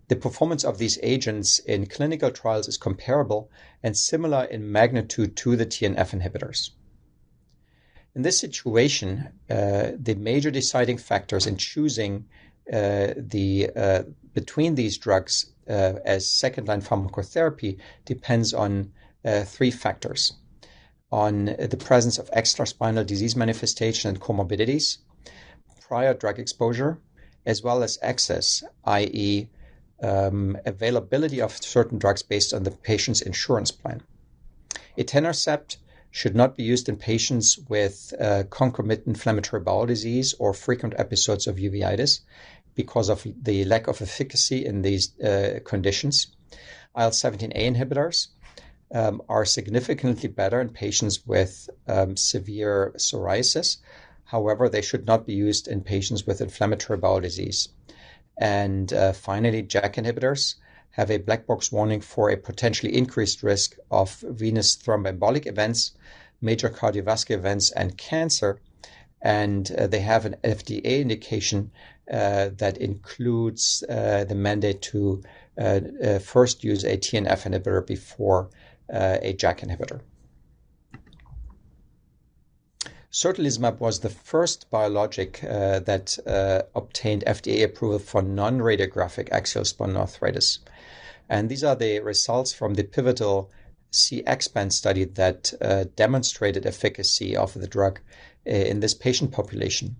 the performance of these agents in clinical trials is comparable and similar in magnitude to the TNF inhibitors. In this situation, the major deciding factors in choosing between these drugs as second-line pharmacotherapy depends on 3 factors: on the presence of extraspinal disease manifestation and comorbidities, prior drug exposure, as well as access, i.e., availability of certain drugs based on the patient's insurance plan. Etanercept should not be used in patients with concomitant inflammatory bowel disease or frequent episodes of uveitis because of the lack of efficacy in these conditions. IL-17A inhibitors are significantly better in patients with severe psoriasis. However, they should not be used in patients with inflammatory bowel disease. And finally, JAK inhibitors have a black box warning for a potentially increased risk of venous thromboembolic events, major cardiovascular events, and cancer. And they have an FDA indication that includes the mandate to first use a TNF inhibitor before a JAK inhibitor. Certolizumab was the first biologic that obtained FDA approval for non-radiographic axial spondyloarthritis. And these are the results from the pivotal C-EXPAND study that demonstrated efficacy of the drug in this patient population.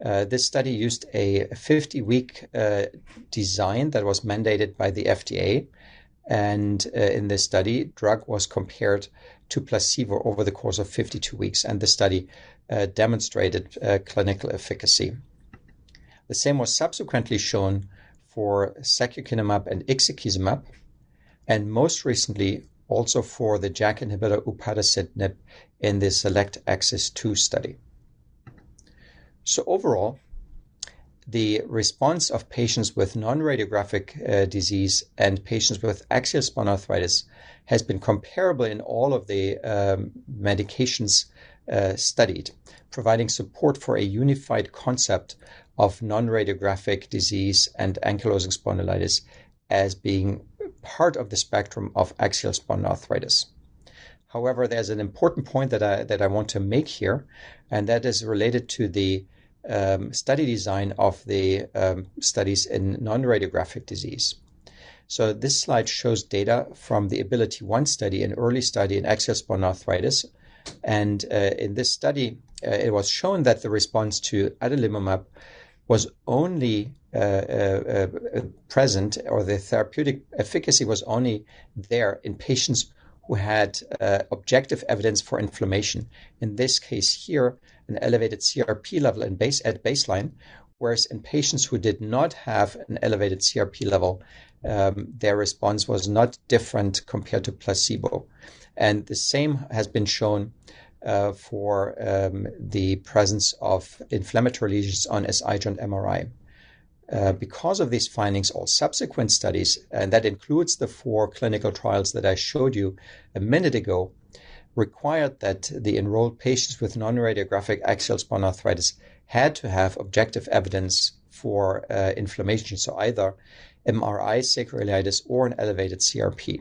This study used a 50-week design that was mandated by the FDA. And in this study, drug was compared to placebo over the course of 52 weeks. And the study demonstrated clinical efficacy. The same was subsequently shown for secukinumab and ixekizumab, and most recently also for the JAK inhibitor upadacitinib in the SELECT-AXIS-2 study. So overall, the response of patients with non-radiographic disease and patients with axial spondyloarthritis has been comparable in all of the medications studied, providing support for a unified concept of non-radiographic disease and ankylosing spondylitis as being part of the spectrum of axial spondyloarthritis. However, there's an important point that I want to make here, and that is related to the study design of the studies in non-radiographic disease. So this slide shows data from the ABILITY-1 study, an early study in axial spondyloarthritis. And in this study, it was shown that the response to adalimumab was only present, or the therapeutic efficacy was only there in patients who had objective evidence for inflammation. In this case here, an elevated CRP level at baseline, whereas in patients who did not have an elevated CRP level, their response was not different compared to placebo. And the same has been shown for the presence of inflammatory lesions on SI joint MRI. Because of these findings, all subsequent studies, and that includes the 4 clinical trials that I showed you a minute ago, required that the enrolled patients with non-radiographic axial spondyloarthritis had to have objective evidence for inflammation, so either MRI, sacroiliitis, or an elevated CRP.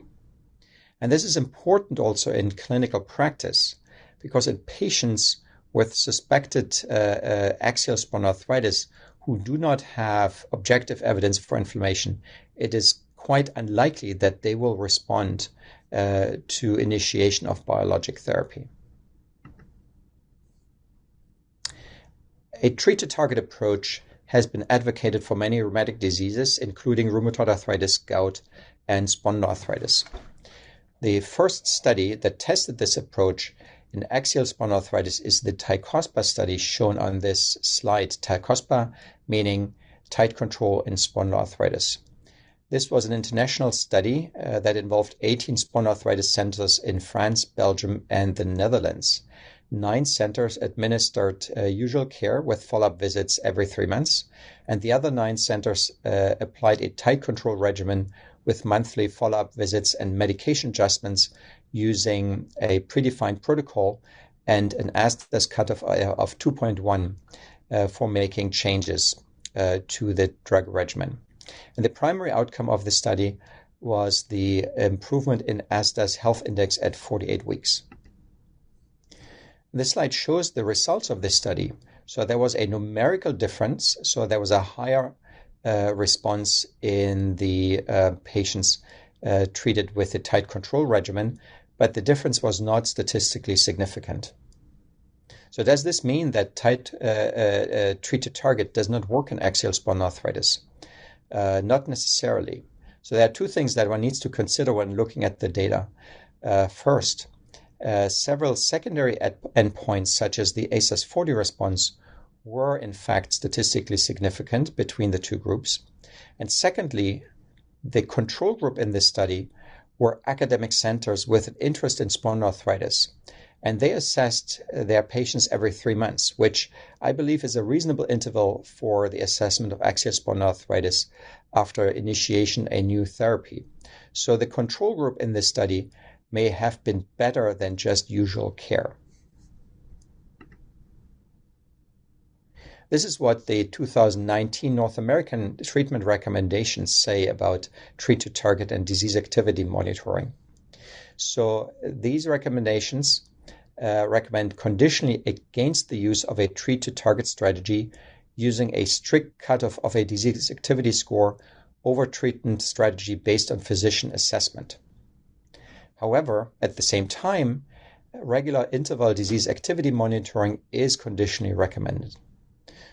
And this is important also in clinical practice, because in patients with suspected axial spondyloarthritis who do not have objective evidence for inflammation, it is quite unlikely that they will respond to initiation of biologic therapy. A treat-to-target approach has been advocated for many rheumatic diseases, including rheumatoid arthritis, gout, and spondyloarthritis. The first study that tested this approach in axial spondyloarthritis is the TICOSPA study shown on this slide. TICOSPA meaning tight control in spondyloarthritis. This was an international study that involved 18 spondyloarthritis centers in France, Belgium, and the Netherlands. 9 centers administered usual care with follow-up visits every 3 months, and the other 9 centers applied a tight control regimen with monthly follow-up visits and medication adjustments using a predefined protocol and an ASDAS cutoff of 2.1 for making changes to the drug regimen. And the primary outcome of the study was the improvement in ASDAS health index at 48 weeks. This slide shows the results of this study. So there was a numerical difference. So there was a higher response in the patients treated with a tight control regimen, but the difference was not statistically significant. So does this mean that tight treat-to-target does not work in axial spondyloarthritis? Not necessarily. So there are two things that one needs to consider when looking at the data. First, several secondary endpoints, such as the ASAS-40 response, were in fact statistically significant between the two groups. And secondly, the control group in this study were academic centers with an interest in spondyloarthritis. And they assessed their patients every 3 months, which I believe is a reasonable interval for the assessment of axial spondyloarthritis after initiation a new therapy. So the control group in this study may have been better than just usual care. This is what the 2019 North American treatment recommendations say about treat-to-target and disease activity monitoring. So these recommendations recommend conditionally against the use of a treat-to-target strategy using a strict cutoff of a disease activity score over treatment strategy based on physician assessment. However, at the same time, regular interval disease activity monitoring is conditionally recommended.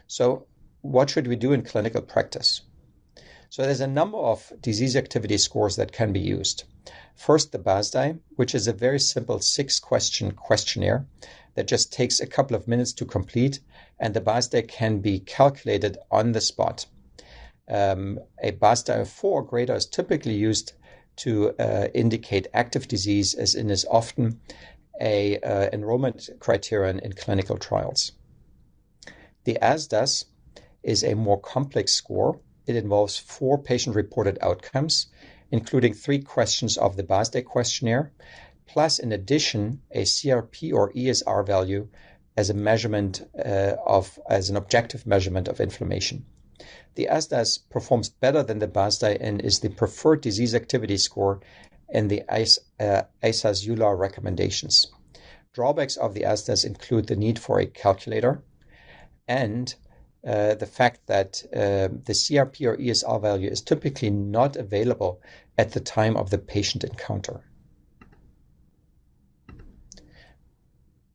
So what should we do in clinical practice? So there's a number of disease activity scores that can be used. First, the BASDAI, which is a very simple 6-question questionnaire that just takes a couple of minutes to complete, and the BASDAI can be calculated on the spot. A BASDAI of 4 or greater is typically used to indicate active disease, as in is often a enrollment criterion in clinical trials. The ASDAS is a more complex score. It involves 4 patient-reported outcomes, including 3 questions of the BASDAI questionnaire, plus in addition a CRP or ESR value as a measurement as an objective measurement of inflammation. The ASDAS performs better than the BASDAI and is the preferred disease activity score in the ASAS-ULAR recommendations. Drawbacks of the ASDAS include the need for a calculator and the fact that the CRP or ESR value is typically not available at the time of the patient encounter.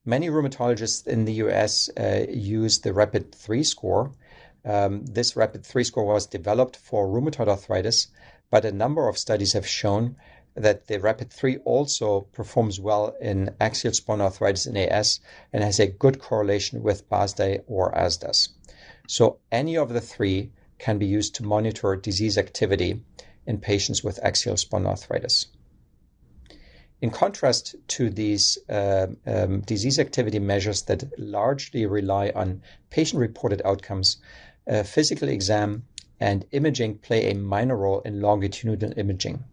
Many rheumatologists in the US use the RAPID-3 score. This RAPID-3 score was developed for rheumatoid arthritis, but a number of studies have shown that the RAPID-3 also performs well in axial spondyloarthritis in AS and has a good correlation with BASDAI or ASDAS. So any of the 3 can be used to monitor disease activity in patients with axial spondyloarthritis. In contrast to these disease activity measures that largely rely on patient-reported outcomes, physical exam and imaging play a minor role in longitudinal imaging.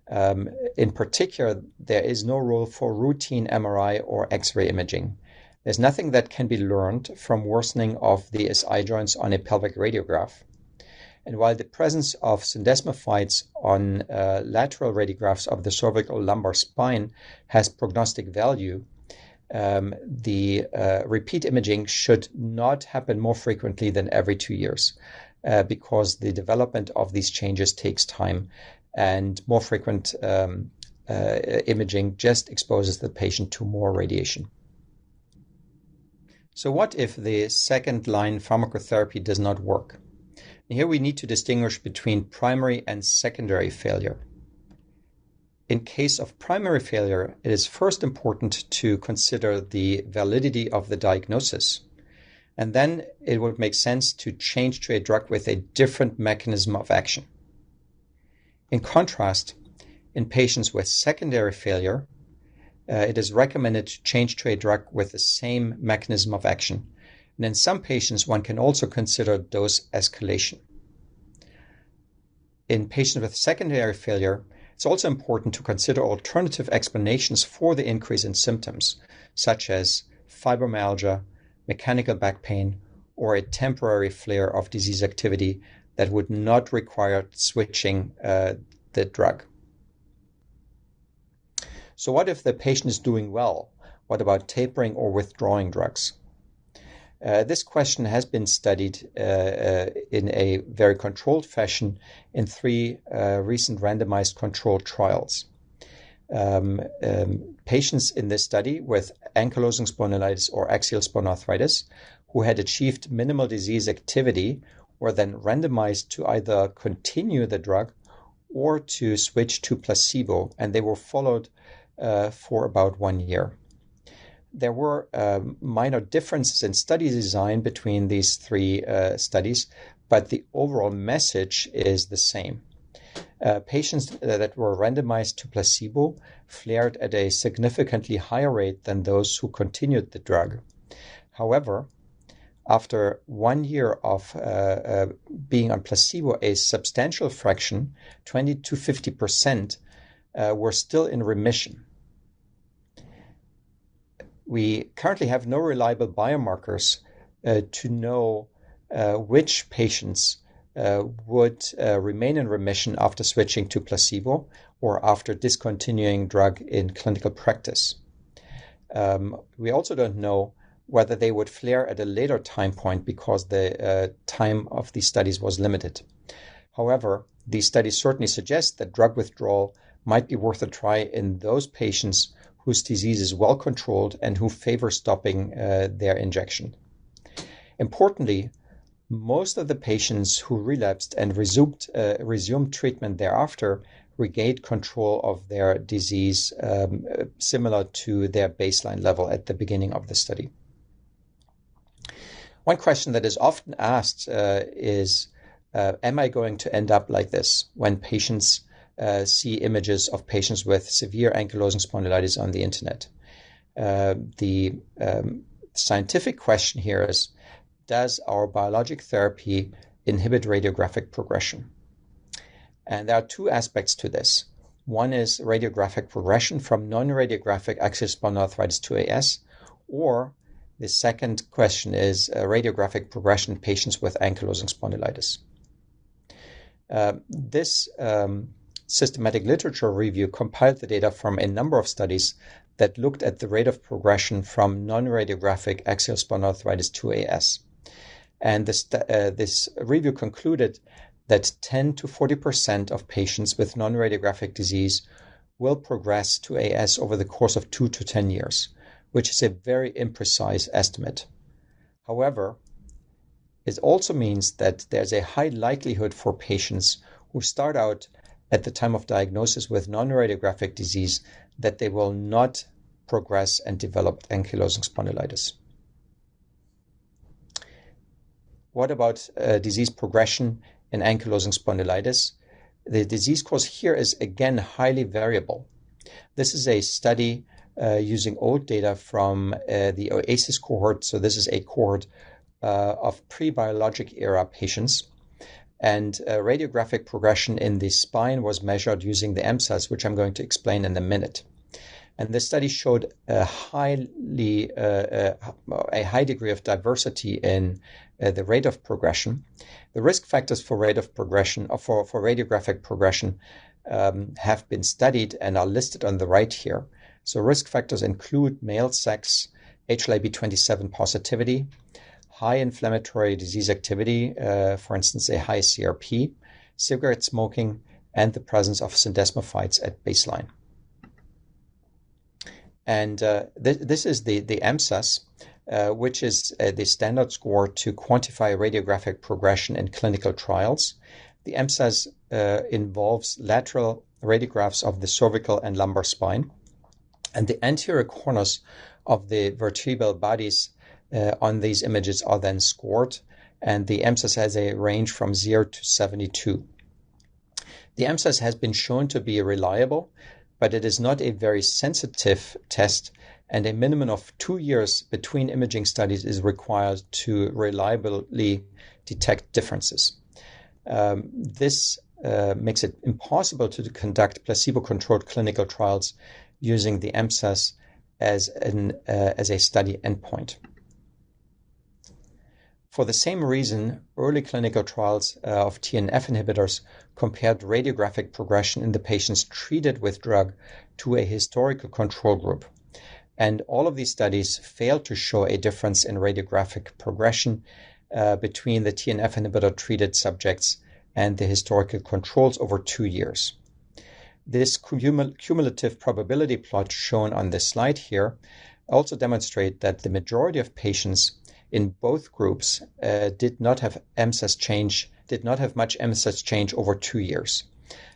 In particular, there is no role for routine MRI or X-ray imaging. There's nothing that can be learned from worsening of the SI joints on a pelvic radiograph. And while the presence of syndesmophytes on lateral radiographs of the cervical lumbar spine has prognostic value, the repeat imaging should not happen more frequently than every 2 years because the development of these changes takes time, and more frequent imaging just exposes the patient to more radiation. So what if the second-line pharmacotherapy does not work? Here we need to distinguish between primary and secondary failure. In case of primary failure, it is first important to consider the validity of the diagnosis. And then it would make sense to change to a drug with a different mechanism of action. In contrast, in patients with secondary failure, it is recommended to change to a drug with the same mechanism of action. And in some patients, one can also consider dose escalation. In patients with secondary failure, it's also important to consider alternative explanations for the increase in symptoms, such as fibromyalgia, mechanical back pain, or a temporary flare of disease activity that would not require switching the drug. So what if the patient is doing well? What about tapering or withdrawing drugs? This question has been studied in a very controlled fashion in 3 recent randomized controlled trials. Patients in this study with ankylosing spondylitis or axial spondyloarthritis who had achieved minimal disease activity were then randomized to either continue the drug or to switch to placebo, and they were followed for about 1 year. There were minor differences in study design between these three studies, but the overall message is the same. Patients that were randomized to placebo flared at a significantly higher rate than those who continued the drug. However, after 1 year of being on placebo, a substantial fraction, 20 to 50%, were still in remission. We currently have no reliable biomarkers to know which patients would remain in remission after switching to placebo or after discontinuing drug in clinical practice. We also don't know whether they would flare at a later time point because the time of these studies was limited. However, these studies certainly suggest that drug withdrawal might be worth a try in those patients whose disease is well controlled and who favor stopping their injection. Importantly, most of the patients who relapsed and resumed treatment thereafter regained control of their disease similar to their baseline level at the beginning of the study. One question that is often asked is, am I going to end up like this when patients see images of patients with severe ankylosing spondylitis on the internet? The scientific question here is, does our biologic therapy inhibit radiographic progression? And there are two aspects to this. One is radiographic progression from non-radiographic axial spondyloarthritis to AS, or the second question is radiographic progression in patients with ankylosing spondylitis. This systematic literature review compiled the data from a number of studies that looked at the rate of progression from non-radiographic axial spondyloarthritis to AS. And this review concluded that 10 to 40% of patients with non-radiographic disease will progress to AS over the course of 2 to 10 years, which is a very imprecise estimate. However, it also means that there's a high likelihood for patients who start out at the time of diagnosis with non-radiographic disease that they will not progress and develop ankylosing spondylitis. What about disease progression in ankylosing spondylitis? The disease course here is again highly variable. This is a study using old data from the OASIS cohort. So this is a cohort of pre-biologic era patients. And radiographic progression in the spine was measured using the MSAS, which I'm going to explain in a minute. And this study showed a high degree of diversity in the rate of progression. The risk factors for rate of progression, or for radiographic progression, have been studied and are listed on the right here. So risk factors include male sex, HLA-B27 positivity, high inflammatory disease activity, for instance, a high CRP, cigarette smoking, and the presence of syndesmophytes at baseline. And this is the MSAS, which is the standard score to quantify radiographic progression in clinical trials. The MSAS involves lateral radiographs of the cervical and lumbar spine, and the anterior corners of the vertebral bodies on these images are then scored, and the MSAS has a range from 0 to 72. The MSAS has been shown to be reliable, but it is not a very sensitive test, and a minimum of 2 years between imaging studies is required to reliably detect differences. This makes it impossible to conduct placebo-controlled clinical trials using the MSAS as a study endpoint. For the same reason, early clinical trials of TNF inhibitors compared radiographic progression in the patients treated with drug to a historical control group. And all of these studies failed to show a difference in radiographic progression between the TNF inhibitor treated subjects and the historical controls over 2 years. This cumulative probability plot shown on this slide here also demonstrate that the majority of patients in both groups did not have much MSAS change over 2 years,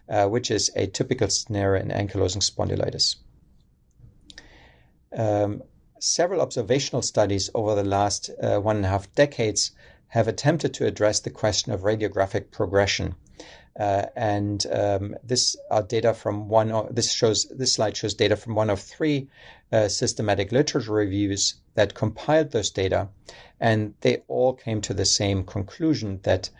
which is a typical scenario in ankylosing spondylitis. Several observational studies over the last 1.5 decades have attempted to address the question of radiographic progression. This slide shows data from one of 3 systematic literature reviews that compiled those data, and they all came to the same conclusion that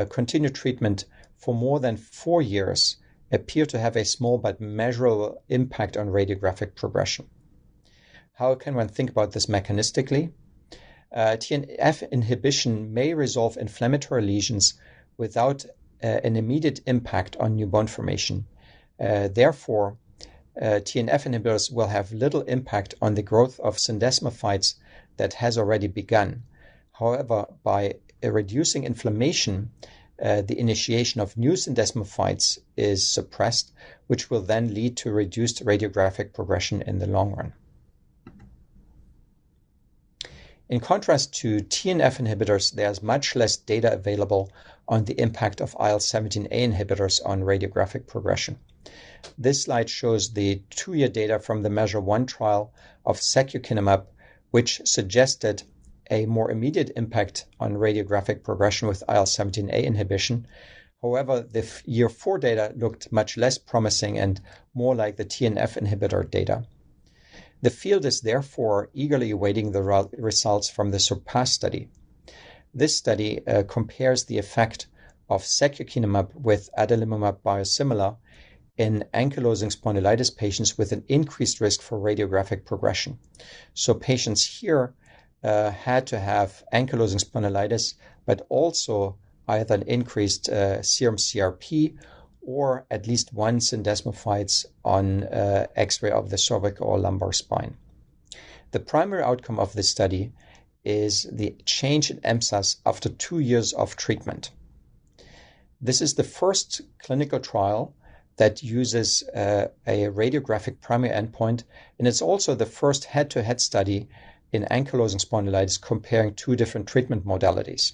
continued treatment for more than 4 years appear to have a small but measurable impact on radiographic progression. How can one think about this mechanistically? TNF inhibition may resolve inflammatory lesions without an immediate impact on new bone formation. Therefore, TNF inhibitors will have little impact on the growth of syndesmophytes that has already begun. However, by reducing inflammation, the initiation of new syndesmophytes is suppressed, which will then lead to reduced radiographic progression in the long run. In contrast to TNF inhibitors, there's much less data available on the impact of IL-17A inhibitors on radiographic progression. This slide shows the 2-year data from the Measure 1 trial of secukinumab, which suggested a more immediate impact on radiographic progression with IL-17A inhibition. However, the year 4 data looked much less promising and more like the TNF inhibitor data. The field is therefore eagerly awaiting the results from the SURPASS study. This study compares the effect of secukinumab with adalimumab biosimilar in ankylosing spondylitis patients with an increased risk for radiographic progression. So patients here had to have ankylosing spondylitis, but also either an increased serum CRP or at least one syndesmophytes on X-ray of the cervical or lumbar spine. The primary outcome of this study is the change in MSAS after 2 years of treatment. This is the first clinical trial that uses a radiographic primary endpoint, and it's also the first head-to-head study in ankylosing spondylitis comparing 2 different treatment modalities.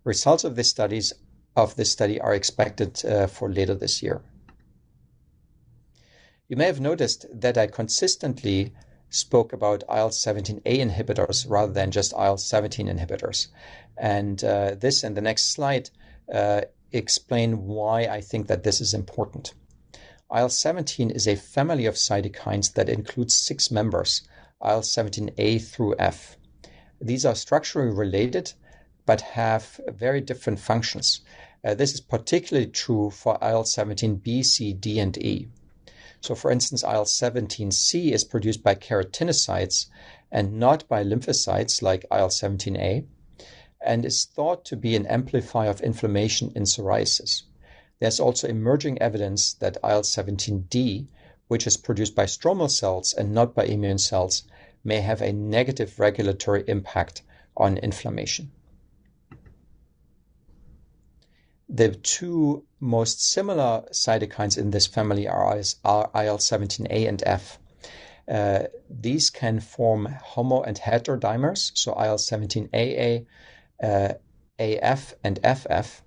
Results of this study are expected for later this year. You may have noticed that I consistently spoke about IL-17A inhibitors rather than just IL-17 inhibitors. And this and the next slide explain why I think that this is important. IL-17 is a family of cytokines that includes 6 members, IL-17A through F. These are structurally related but have very different functions. This is particularly true for IL-17B, C, D, and E. So for instance, IL-17C is produced by keratinocytes and not by lymphocytes like IL-17A, and is thought to be an amplifier of inflammation in psoriasis. There's also emerging evidence that IL-17D, which is produced by stromal cells and not by immune cells, may have a negative regulatory impact on inflammation. The 2 most similar cytokines in this family are IL-17A and F. These can form homo and heterodimers, so IL-17AA, AF, and FF.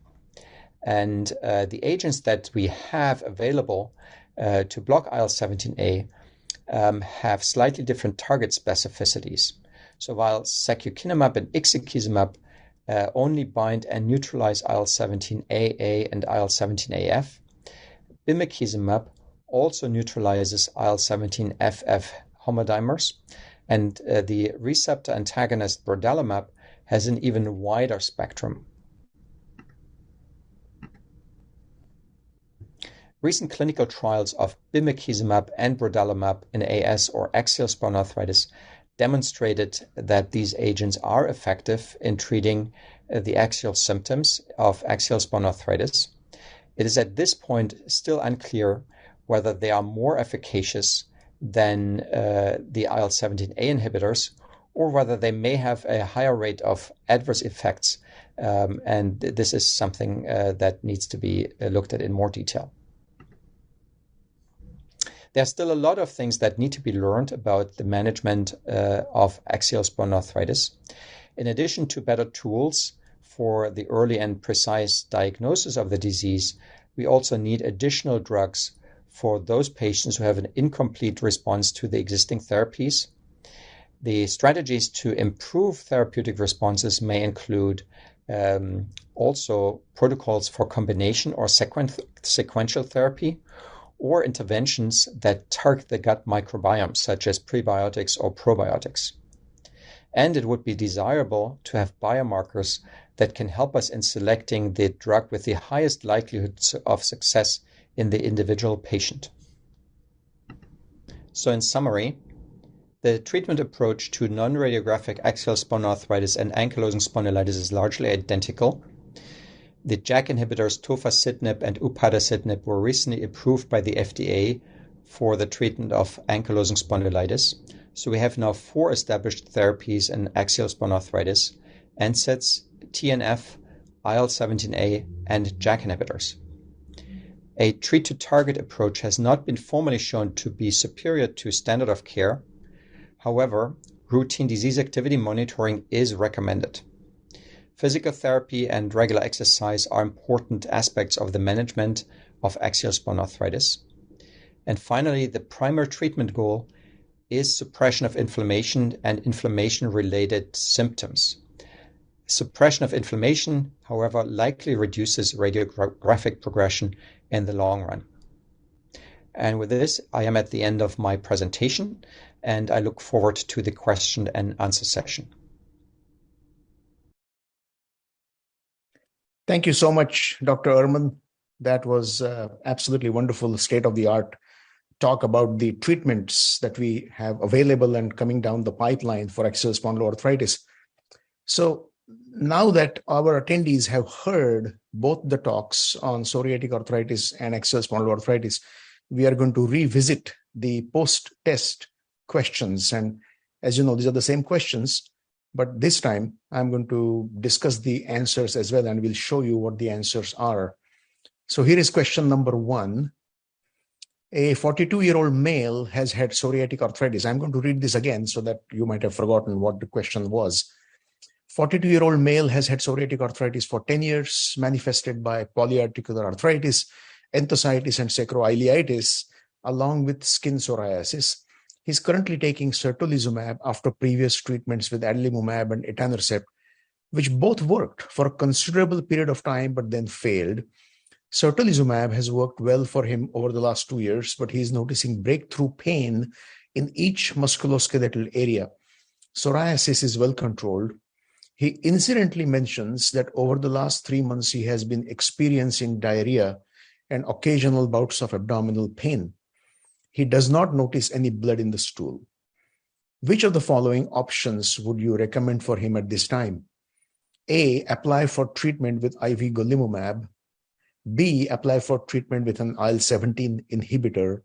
And the agents that we have available to block IL-17A have slightly different target specificities. So while secukinumab and ixekizumab only bind and neutralize IL-17AA and IL-17AF, bimekizumab also neutralizes IL-17FF homodimers, and the receptor antagonist brodalumab has an even wider spectrum. Recent clinical trials of bimekizumab and brodalumab in AS or axial spondyloarthritis demonstrated that these agents are effective in treating the axial symptoms of axial spondyloarthritis. It is at this point still unclear whether they are more efficacious than the IL-17A inhibitors, or whether they may have a higher rate of adverse effects, and this is something that needs to be looked at in more detail. There's still a lot of things that need to be learned about the management of axial spondyloarthritis. In addition to better tools for the early and precise diagnosis of the disease, we also need additional drugs for those patients who have an incomplete response to the existing therapies. The strategies to improve therapeutic responses may include also protocols for combination or sequential therapy, or interventions that target the gut microbiome, such as prebiotics or probiotics. And it would be desirable to have biomarkers that can help us in selecting the drug with the highest likelihood of success in the individual patient. So in summary, the treatment approach to non-radiographic axial spondyloarthritis and ankylosing spondylitis is largely identical. The JAK inhibitors tofacitinib and upadacitinib were recently approved by the FDA for the treatment of ankylosing spondylitis. So we have now 4 established therapies in axial spondyloarthritis: NSAIDs, TNF, IL-17A, and JAK inhibitors. A treat-to-target approach has not been formally shown to be superior to standard of care. However, routine disease activity monitoring is recommended. Physical therapy and regular exercise are important aspects of the management of axial spondyloarthritis. And finally, the primary treatment goal is suppression of inflammation and inflammation-related symptoms. Suppression of inflammation, however, likely reduces radiographic progression in the long run. And with this, I am at the end of my presentation, and I look forward to the question and answer session. Thank you so much, Dr. Ermann. That was absolutely wonderful, state-of-the-art talk about the treatments that we have available and coming down the pipeline for axial spondyloarthritis. So now that our attendees have heard both the talks on psoriatic arthritis and axial spondyloarthritis, we are going to revisit the post-test questions. And as you know, these are the same questions, but this time I'm going to discuss the answers as well, and we'll show you what the answers are. So here is question number 1. A 42-year-old male has had psoriatic arthritis. I'm going to read this again so that you might have forgotten what the question was. 42-year-old male has had psoriatic arthritis for 10 years, manifested by polyarticular arthritis, enthesitis, and sacroiliitis, along with skin psoriasis. He's currently taking certolizumab after previous treatments with adalimumab and etanercept, which both worked for a considerable period of time but then failed. Certolizumab has worked well for him over the last 2 years, but he's noticing breakthrough pain in each musculoskeletal area. Psoriasis is well controlled. He incidentally mentions that over the last 3 months, he has been experiencing diarrhea and occasional bouts of abdominal pain. He does not notice any blood in the stool. Which of the following options would you recommend for him at this time? A, apply for treatment with IV golimumab. B, apply for treatment with an IL-17 inhibitor.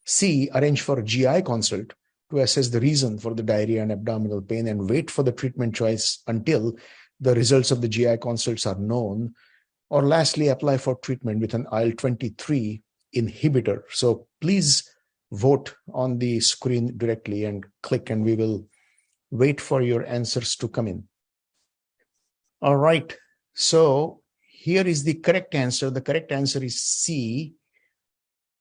C, arrange for a GI consult to assess the reason for the diarrhea and abdominal pain and wait for the treatment choice until the results of the GI consults are known. Or lastly, apply for treatment with an IL-23 inhibitor. So please vote on the screen directly and click, and we will wait for your answers to come in. All right. So here is the correct answer. The correct answer is C.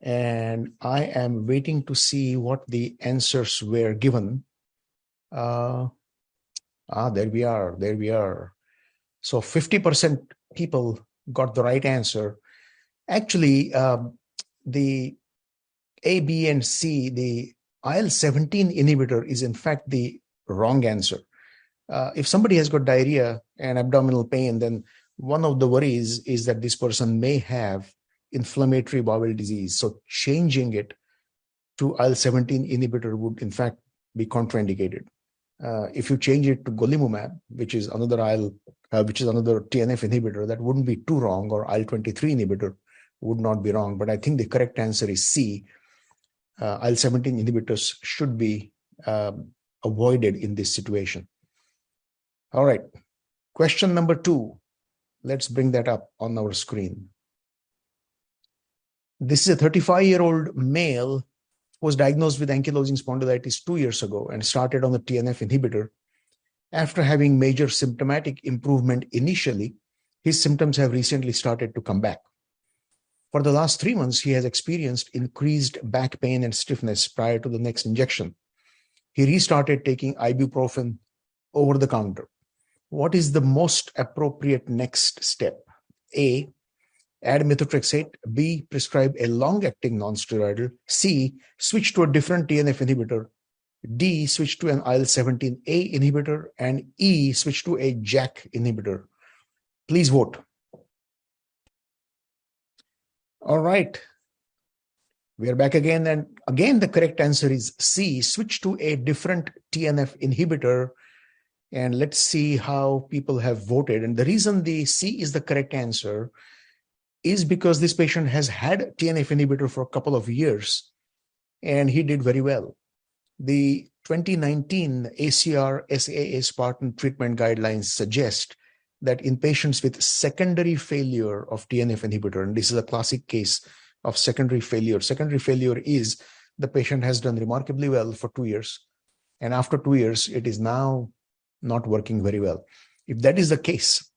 And I am waiting to see what the answers were given. There we are. There we are. So 50% people got the right answer. Actually, the A, B, and C, the IL-17 inhibitor is in fact the wrong answer. If somebody has got diarrhea and abdominal pain, then one of the worries is that this person may have inflammatory bowel disease. So changing it to IL-17 inhibitor would in fact be contraindicated. If you change it to golimumab, which is another TNF inhibitor, that wouldn't be too wrong, or IL-23 inhibitor would not be wrong. But I think the correct answer is C. IL-17 inhibitors should be avoided in this situation. All right. Question number 2. Let's bring that up on our screen. This is a 35-year-old male who was diagnosed with ankylosing spondylitis 2 years ago and started on the TNF inhibitor. After having major symptomatic improvement initially, his symptoms have recently started to come back. For the last 3 months, he has experienced increased back pain and stiffness prior to the next injection. He restarted taking ibuprofen over the counter. What is the most appropriate next step? A, add methotrexate. B, prescribe a long-acting non-steroidal. C, switch to a different TNF inhibitor. D, switch to an IL-17A inhibitor. And E, switch to a JAK inhibitor. Please vote. All right. We are back again. And again, the correct answer is C, switch to a different TNF inhibitor. And let's see how people have voted. And the reason the C is the correct answer is because this patient has had TNF inhibitor for a couple of years, and he did very well. The 2019 ACR SAA Spartan treatment guidelines suggest that in patients with secondary failure of TNF inhibitor, and this is a classic case of secondary failure is the patient has done remarkably well for 2 years, and after 2 years, it is now not working very well. If that is the case,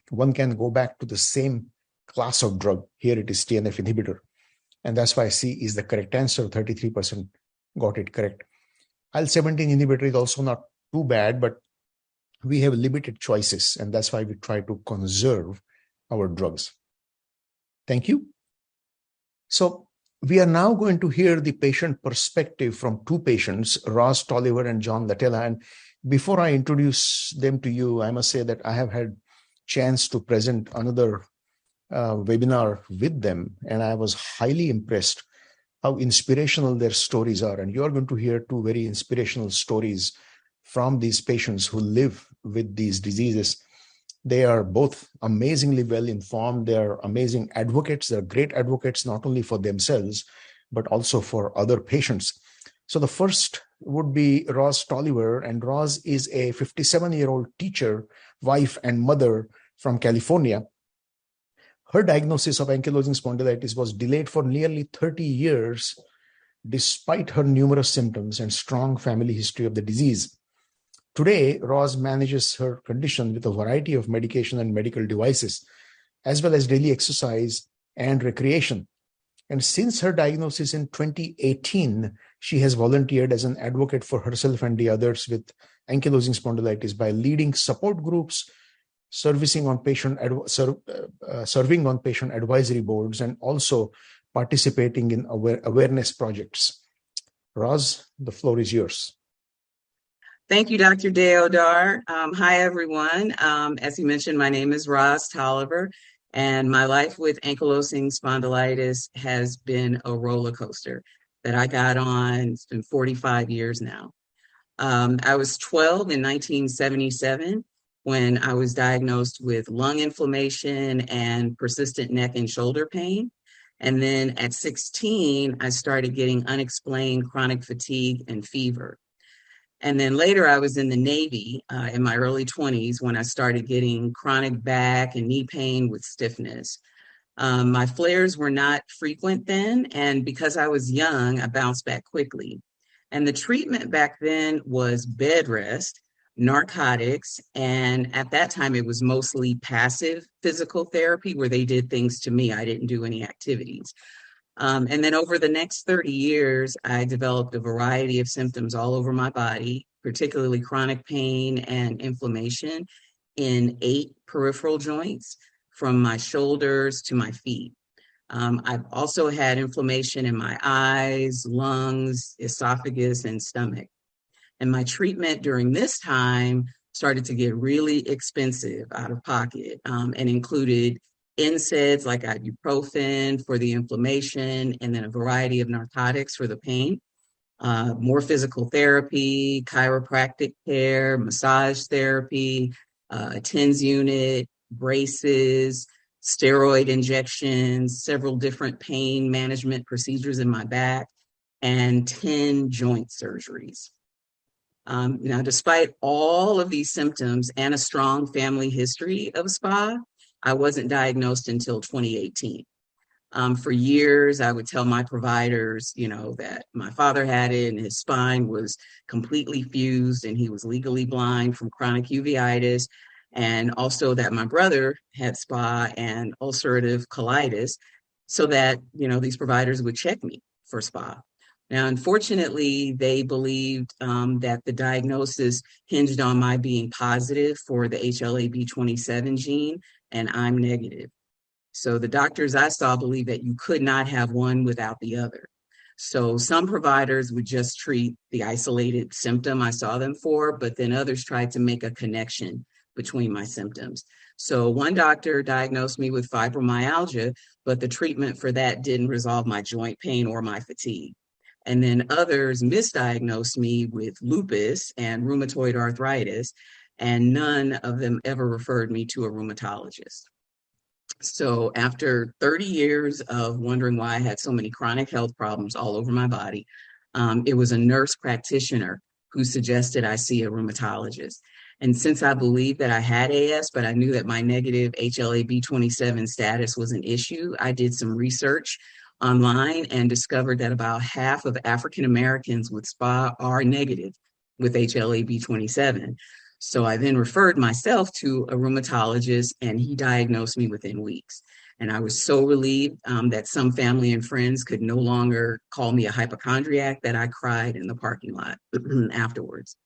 one can go back to the same class of drug. Here it is TNF inhibitor. And that's why C is the correct answer. 33% got it correct. IL-17 inhibitor is also not too bad, but we have limited choices. And that's why we try to conserve our drugs. Thank you. So we are now going to hear the patient perspective from 2 patients, Ross Tolliver and John Latella. And before I introduce them to you, I must say that I have had chance to present another webinar with them, and I was highly impressed how inspirational their stories are. And you're going to hear 2 very inspirational stories from these patients who live with these diseases. They are both amazingly well informed. They are amazing advocates. They're great advocates, not only for themselves, but also for other patients. So the first would be Ross Tolliver, and Ross is a 57-year-old teacher, wife, and mother from California. Her diagnosis of ankylosing spondylitis was delayed for nearly 30 years, despite her numerous symptoms and strong family history of the disease. Today, Ross manages her condition with a variety of medication and medical devices, as well as daily exercise and recreation. And since her diagnosis in 2018, she has volunteered as an advocate for herself and the others with ankylosing spondylitis by leading support groups, serving on patient advisory boards, and also participating in awareness projects. Roz, the floor is yours. Thank you, Dr. Deodhar. Hi, everyone. As you mentioned, my name is Roz Tolliver, and my life with ankylosing spondylitis has been a roller coaster that I got on. It's been 45 years now. I was 12 in 1977 when I was diagnosed with lung inflammation and persistent neck and shoulder pain. And then at 16, I started getting unexplained chronic fatigue and fever. And then later I was in the Navy in my early 20s when I started getting chronic back and knee pain with stiffness. My flares were not frequent then, and because I was young, I bounced back quickly. And the treatment back then was bed rest, narcotics, and at that time it was mostly passive physical therapy where they did things to me. I didn't do any activities. And then over the next 30 years, I developed a variety of symptoms all over my body, particularly chronic pain and inflammation in 8 peripheral joints, from my shoulders to my feet. I've also had inflammation in my eyes, lungs, esophagus, and stomach. And my treatment during this time started to get really expensive out of pocket, and included NSAIDs like ibuprofen for the inflammation, and then a variety of narcotics for the pain, more physical therapy, chiropractic care, massage therapy, a TENS unit, braces, steroid injections, several different pain management procedures in my back, and 10 joint surgeries. Now, despite all of these symptoms and a strong family history of SpA, I wasn't diagnosed until 2018. For years, I would tell my providers, that my father had it and his spine was completely fused and he was legally blind from chronic uveitis, and also that my brother had SpA and ulcerative colitis, so that, these providers would check me for SpA. Now, unfortunately, they believed that the diagnosis hinged on my being positive for the HLA-B27 gene, and I'm negative. So the doctors I saw believe that you could not have one without the other. So some providers would just treat the isolated symptom I saw them for, but then others tried to make a connection between my symptoms. So one doctor diagnosed me with fibromyalgia, but the treatment for that didn't resolve my joint pain or my fatigue. And then others misdiagnosed me with lupus and rheumatoid arthritis, and none of them ever referred me to a rheumatologist. So after 30 years of wondering why I had so many chronic health problems all over my body, it was a nurse practitioner who suggested I see a rheumatologist. And since I believed that I had AS, but I knew that my negative HLA-B27 status was an issue, I did some research online and discovered that about half of African Americans with SpA are negative with HLA-B27. So I then referred myself to a rheumatologist, and he diagnosed me within weeks. And I was so relieved that some family and friends could no longer call me a hypochondriac that I cried in the parking lot afterwards.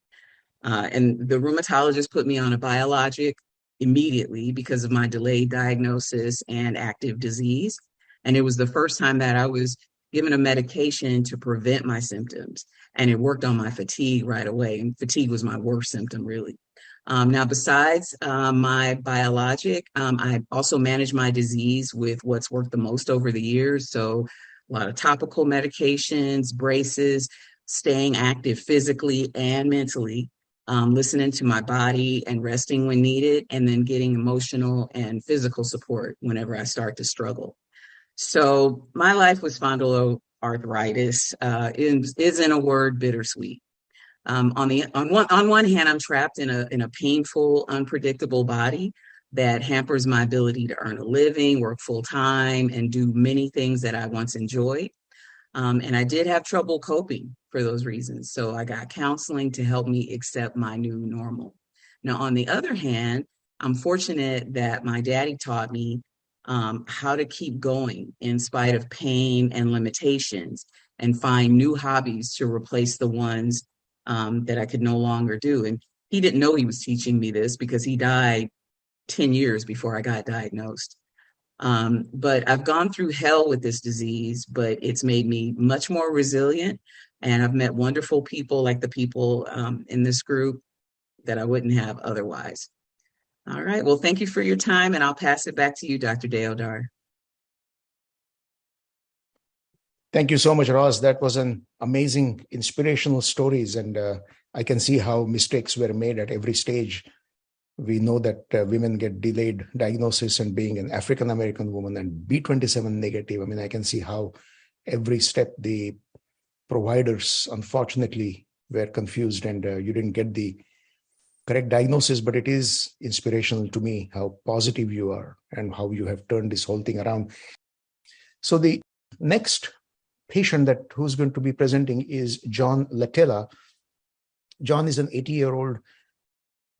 And the rheumatologist put me on a biologic immediately because of my delayed diagnosis and active disease. And it was the first time that I was given a medication to prevent my symptoms. And it worked on my fatigue right away. And fatigue was my worst symptom, really. Now, besides my biologic, I also managed my disease with what's worked the most over the years. So a lot of topical medications, braces, staying active physically and mentally, listening to my body and resting when needed, and then getting emotional and physical support whenever I start to struggle. So my life with spondyloarthritis is in a word, bittersweet. On one hand, I'm trapped in a painful, unpredictable body that hampers my ability to earn a living, work full time, and do many things that I once enjoyed. And I did have trouble coping for those reasons. So I got counseling to help me accept my new normal. Now, on the other hand, I'm fortunate that my daddy taught me how to keep going in spite of pain and limitations, and find new hobbies to replace the ones that I could no longer do. And he didn't know he was teaching me this because he died 10 years before I got diagnosed. But I've gone through hell with this disease, but it's made me much more resilient. And I've met wonderful people like the people in this group that I wouldn't have otherwise. All right. Well, thank you for your time, and I'll pass it back to you, Dr. Deodhar. Thank you so much, Roz. That was an amazing, inspirational stories, and I can see how mistakes were made at every stage. We know that women get delayed diagnosis, and being an African-American woman and B27 negative, I mean, I can see how every step the providers, unfortunately, were confused, and you didn't get the correct diagnosis. But it is inspirational to me how positive you are and how you have turned this whole thing around. So the next patient who's going to be presenting is John Latella. John is an 80-year-old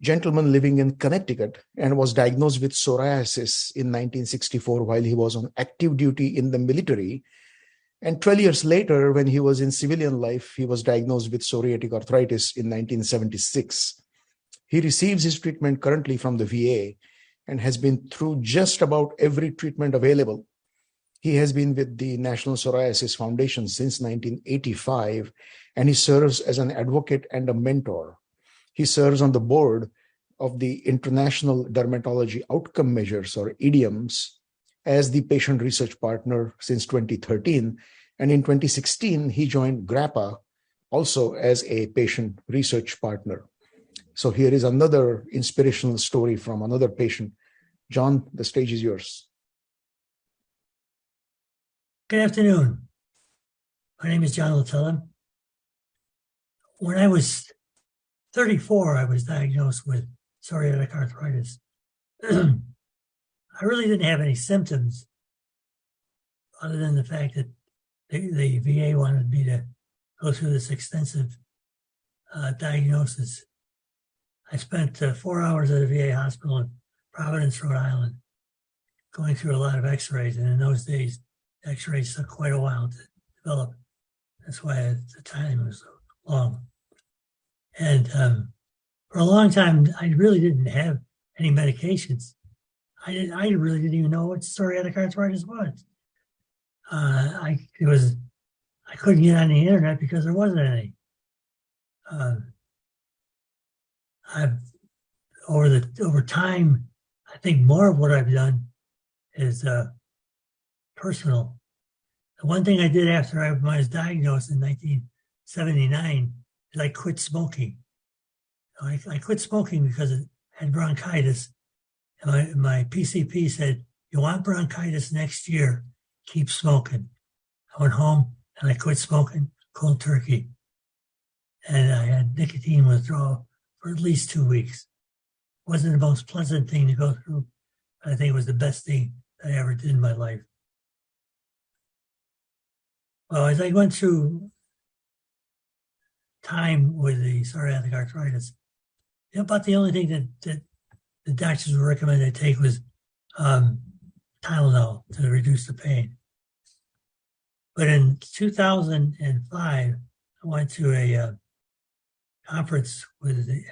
gentleman living in Connecticut and was diagnosed with psoriasis in 1964 while he was on active duty in the military. And 12 years later, when he was in civilian life, he was diagnosed with psoriatic arthritis in 1976. He receives his treatment currently from the VA and has been through just about every treatment available. He has been with the National Psoriasis Foundation since 1985, and he serves as an advocate and a mentor. He serves on the board of the International Dermatology Outcome Measures, or IDIAMs, as the patient research partner since 2013. And in 2016, he joined GRAPPA also as a patient research partner. So here is another inspirational story from another patient. John, the stage is yours. Good afternoon. My name is John Latella. When I was 34, I was diagnosed with psoriatic arthritis. I really didn't have any symptoms other than the fact that the VA wanted me to go through this extensive diagnosis. I spent 4 hours at a VA hospital in Providence, Rhode Island, going through a lot of x-rays. And in those days, x-rays took quite a while to develop. That's why at the time it was so long. And for a long time, I really didn't have any medications. I really didn't even know what psoriatic arthritis was. I couldn't get on the internet because there wasn't any. Over time, I think more of what I've done is personal. The one thing I did after I was diagnosed in 1979 is I quit smoking. I quit smoking because I had bronchitis, and my PCP said, "You want bronchitis next year? Keep smoking." I went home and I quit smoking cold turkey, and I had nicotine withdrawal for at least 2 weeks. It wasn't the most pleasant thing to go through, but I think it was the best thing that I ever did in my life. Well, as I went through time with the psoriatic arthritis, about the only thing that the doctors would recommend I take was Tylenol to reduce the pain. But in 2005, I went to a conference with the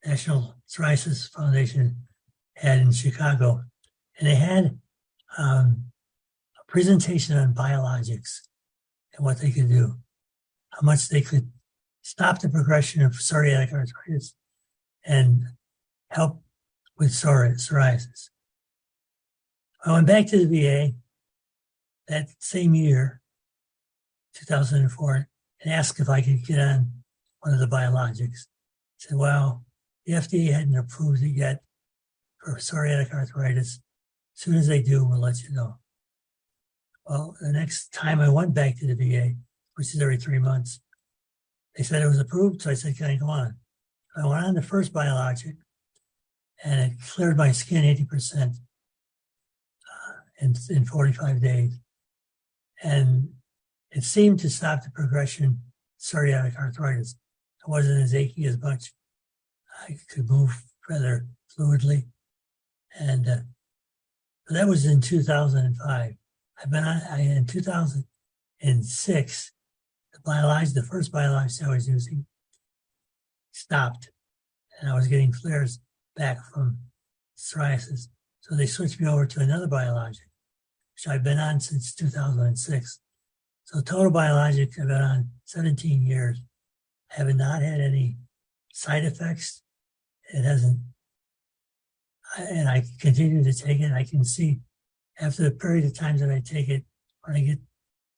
National Psoriasis Foundation had in Chicago, and they had a presentation on biologics and what they could do, how much they could stop the progression of psoriatic arthritis and help with psoriasis. I went back to the VA that same year, 2004, and asked if I could get on one of the biologics. I said, well, the FDA hadn't approved it yet for psoriatic arthritis. As soon as they do, we'll let you know. Well, the next time I went back to the VA, which is every 3 months, they said it was approved, so I said, can I go on? I went on the first biologic, and it cleared my skin 80% in 45 days. And it seemed to stop the progression of psoriatic arthritis. I wasn't as achy as much. I could move rather fluidly. And that was in 2005. I've been on, in 2006, the first biologic I was using stopped, and I was getting flares back from psoriasis. So they switched me over to another biologic, which I've been on since 2006. So total biologic, I've been on 17 years. I have not had any side effects. It hasn't, and I continue to take it. I can see after the period of times that I take it, when I get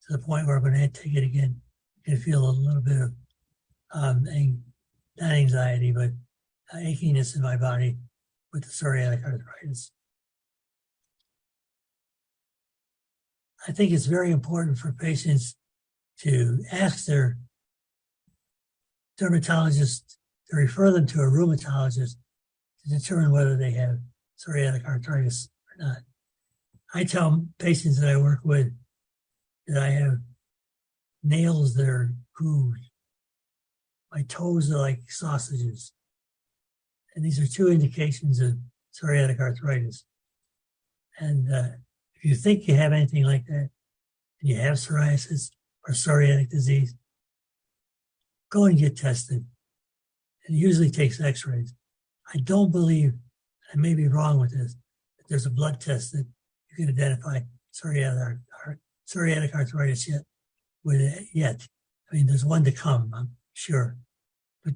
to the point where I'm going to take it again, I can feel a little bit of, not anxiety, but achiness in my body with the psoriatic arthritis. I think it's very important for patients to ask their dermatologist to refer them to a rheumatologist to determine whether they have psoriatic arthritis or not. I tell patients that I work with that I have nails that are grooved. My toes are like sausages. And these are two indications of psoriatic arthritis. And if you think you have anything like that, and you have psoriasis or psoriatic disease, go and get tested. It usually takes x-rays. I don't believe, I may be wrong with this, that there's a blood test that you can identify psoriatic arthritis yet. I mean, there's one to come, I'm sure. But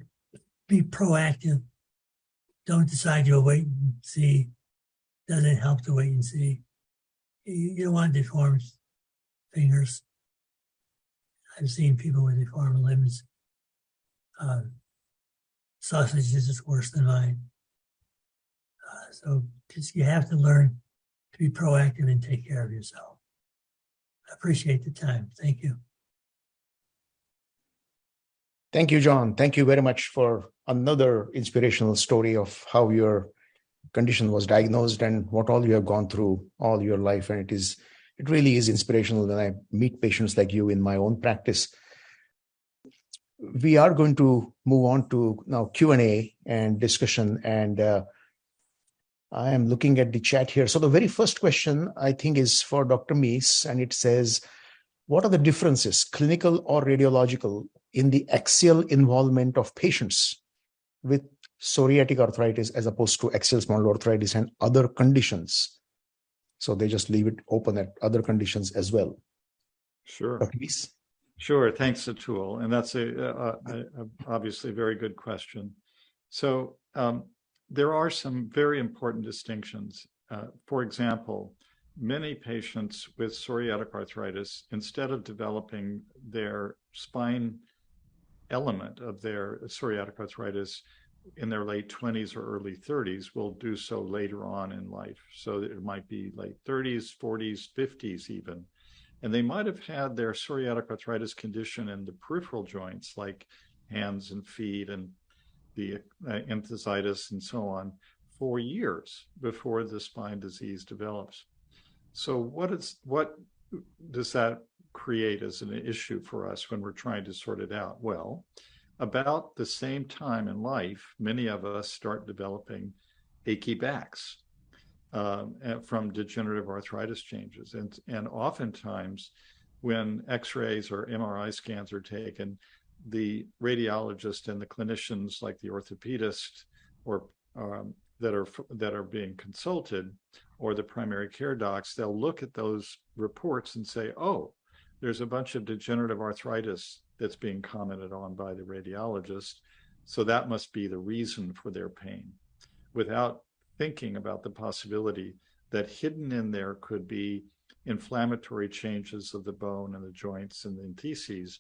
be proactive. Don't decide you'll wait and see. Doesn't help to wait and see. You don't want deformed fingers. I've seen people with deformed limbs. Sausages is worse than mine. So you have to learn to be proactive and take care of yourself. I appreciate the time. Thank you. Thank you, John. Thank you very much for another inspirational story of how your condition was diagnosed and what all you have gone through all your life. And it is it really is inspirational when I meet patients like you in my own practice. We are going to move on to now Q&A and discussion, and I am looking at the chat here. So the very first question, I think, is for Dr. Mease, and it says, what are the differences, clinical or radiological, in the axial involvement of patients with psoriatic arthritis as opposed to axial spondyloarthritis and other conditions? So they just leave it open at other conditions as well. Sure. Dr. Mease? Sure. Thanks, Atul. And that's obviously a very good question. So there are some very important distinctions. For example, many patients with psoriatic arthritis, instead of developing their spine element of their psoriatic arthritis in their late 20s or early 30s, will do so later on in life. So it might be late 30s, 40s, 50s even. And they might have had their psoriatic arthritis condition in the peripheral joints, like hands and feet and the enthesitis and so on, for years before the spine disease develops. So what does that create as an issue for us when we're trying to sort it out? Well, about the same time in life, many of us start developing achy backs from degenerative arthritis changes. And oftentimes when x-rays or MRI scans are taken, the radiologist and the clinicians, like the orthopedist or that are being consulted, or the primary care docs, they'll look at those reports and say, oh, there's a bunch of degenerative arthritis that's being commented on by the radiologist, so that must be the reason for their pain, without thinking about the possibility that hidden in there could be inflammatory changes of the bone and the joints and the entheses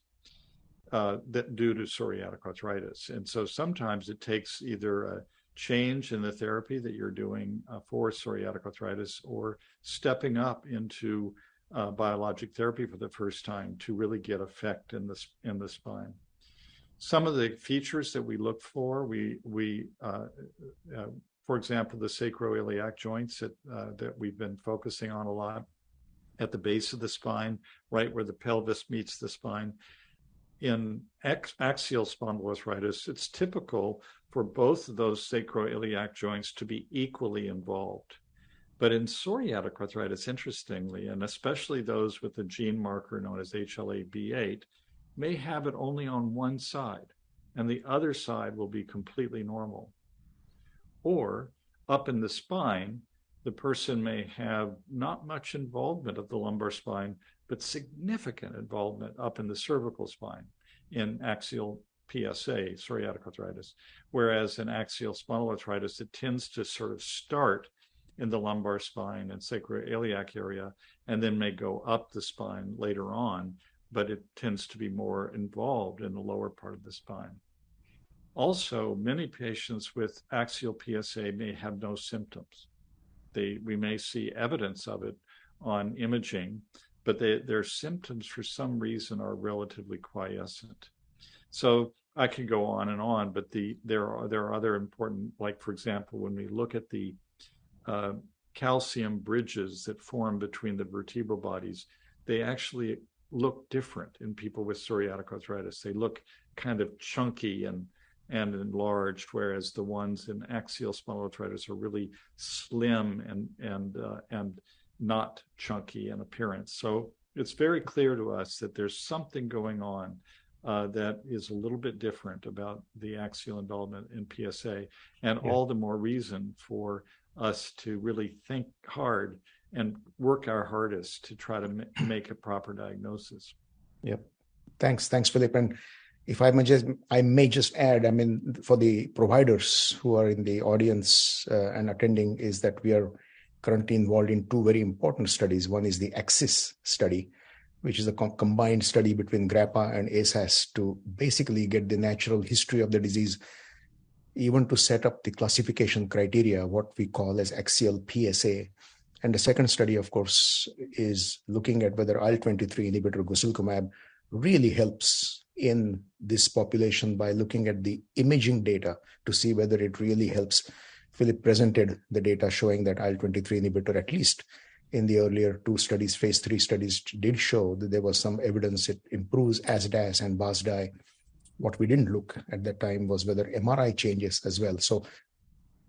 that due to psoriatic arthritis. And so sometimes it takes either a change in the therapy that you're doing for psoriatic arthritis, or stepping up into biologic therapy for the first time to really get effect in the spine. Some of the features that we look for, for example, the sacroiliac joints that we've been focusing on a lot at the base of the spine, right where the pelvis meets the spine. In axial spondyloarthritis, it's typical for both of those sacroiliac joints to be equally involved. But in psoriatic arthritis, interestingly, and especially those with a gene marker known as HLA-B8, may have it only on one side, and the other side will be completely normal. Or up in the spine, the person may have not much involvement of the lumbar spine, but significant involvement up in the cervical spine in axial PsA, psoriatic arthritis. Whereas in axial spondyloarthritis, it tends to sort of start in the lumbar spine and sacroiliac area, and then may go up the spine later on, but it tends to be more involved in the lower part of the spine. Also, many patients with axial PsA may have no symptoms. We may see evidence of it on imaging, but their symptoms for some reason are relatively quiescent. So I could go on and on, but there are other important, like for example, when we look at the calcium bridges that form between the vertebral bodies, they actually look different in people with psoriatic arthritis. They look kind of chunky and enlarged, whereas the ones in axial spondyloarthritis are really slim and not chunky in appearance. So it's very clear to us that there's something going on that is a little bit different about the axial involvement in PsA, and all the more reason for us to really think hard and work our hardest to try to make a proper diagnosis. Yep. Thanks, Philip. And if I may just add, I mean, for the providers who are in the audience and attending, is that we are currently involved in two very important studies. One is the AXIS study, which is a combined study between GRAPPA and ASAS to basically get the natural history of the disease, even to set up the classification criteria, what we call as axial PsA. And the second study, of course, is looking at whether IL-23 inhibitor guselkumab really helps in this population by looking at the imaging data to see whether it really helps. Philip presented the data showing that IL-23 inhibitor at least in the earlier 2 studies, phase 3 studies, did show that there was some evidence it improves ASDAS and BASDAI. What we didn't look at that time was whether MRI changes as well. So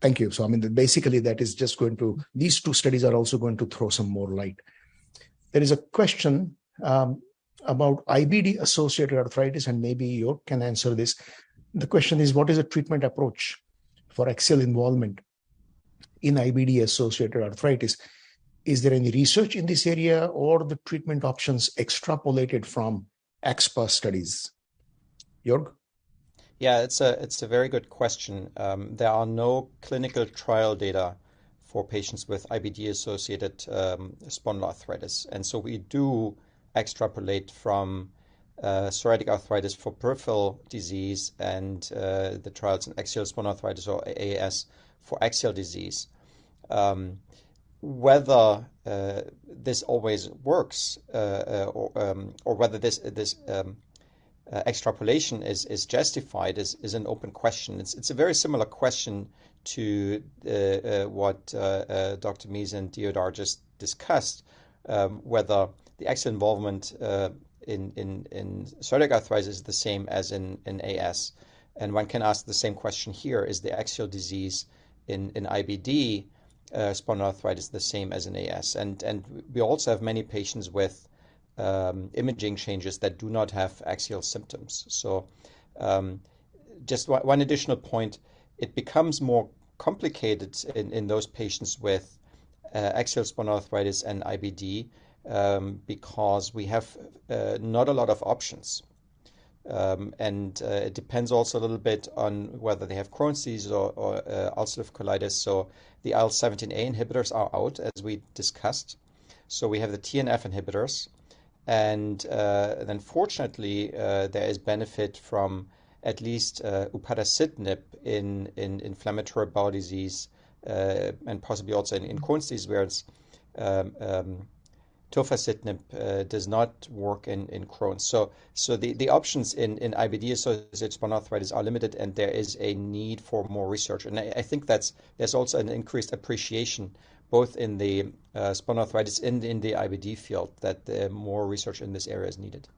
thank you. So, I mean, basically that is just going to, these 2 studies are also going to throw some more light. There is a question about IBD-associated arthritis, and maybe you can answer this. The question is, what is a treatment approach for axial involvement in IBD-associated arthritis? Is there any research in this area, or the treatment options extrapolated from AxSpA studies? Joerg? Yeah, it's a very good question. There are no clinical trial data for patients with IBD-associated spondyloarthritis, and so we do extrapolate from psoriatic arthritis for peripheral disease and the trials in axial spondyloarthritis, or AAS, for axial disease. Whether this always works or whether this extrapolation is justified is an open question. It's a very similar question to what Dr. Mease and Deodhar just discussed, whether the axial involvement in psoriatic arthritis is the same as in AS. And one can ask the same question here: is the axial disease in IBD spondyloarthritis the same as in AS? And we also have many patients with imaging changes that do not have axial symptoms. So just one additional point: it becomes more complicated in those patients with axial spondyloarthritis and IBD because we have not a lot of options. And it depends also a little bit on whether they have Crohn's disease or ulcerative colitis. So the IL-17A inhibitors are out, as we discussed. So we have the TNF inhibitors. And then fortunately, there is benefit from at least upadacitinib in inflammatory bowel disease and possibly also in Crohn's disease, whereas tofacitinib does not work in Crohn's. So the options in IBD-associated spondyloarthritis are limited, and there is a need for more research. And I think there's also an increased appreciation both in the spondyloarthritis and in the IBD field that more research in this area is needed.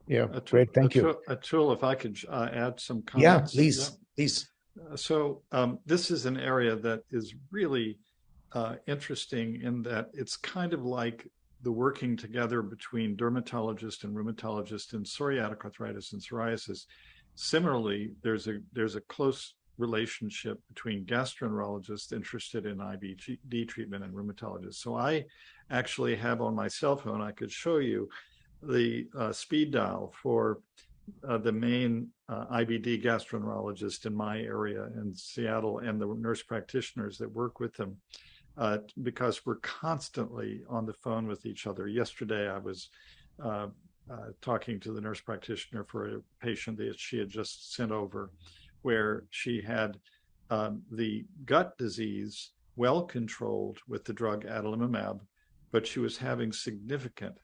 Yeah, great. Thank you. Atul, if I could add some comments. Yeah, please, please. So this is an area that is really interesting in that it's kind of like the working together between dermatologists and rheumatologists in psoriatic arthritis and psoriasis. Similarly, there's a close relationship between gastroenterologists interested in IBD treatment and rheumatologists. So I actually have on my cell phone, I could show you the speed dial for the main IBD gastroenterologist in my area in Seattle and the nurse practitioners that work with them, because we're constantly on the phone with each other. Yesterday, I was talking to the nurse practitioner for a patient that she had just sent over, where she had the gut disease well controlled with the drug adalimumab, but she was having significant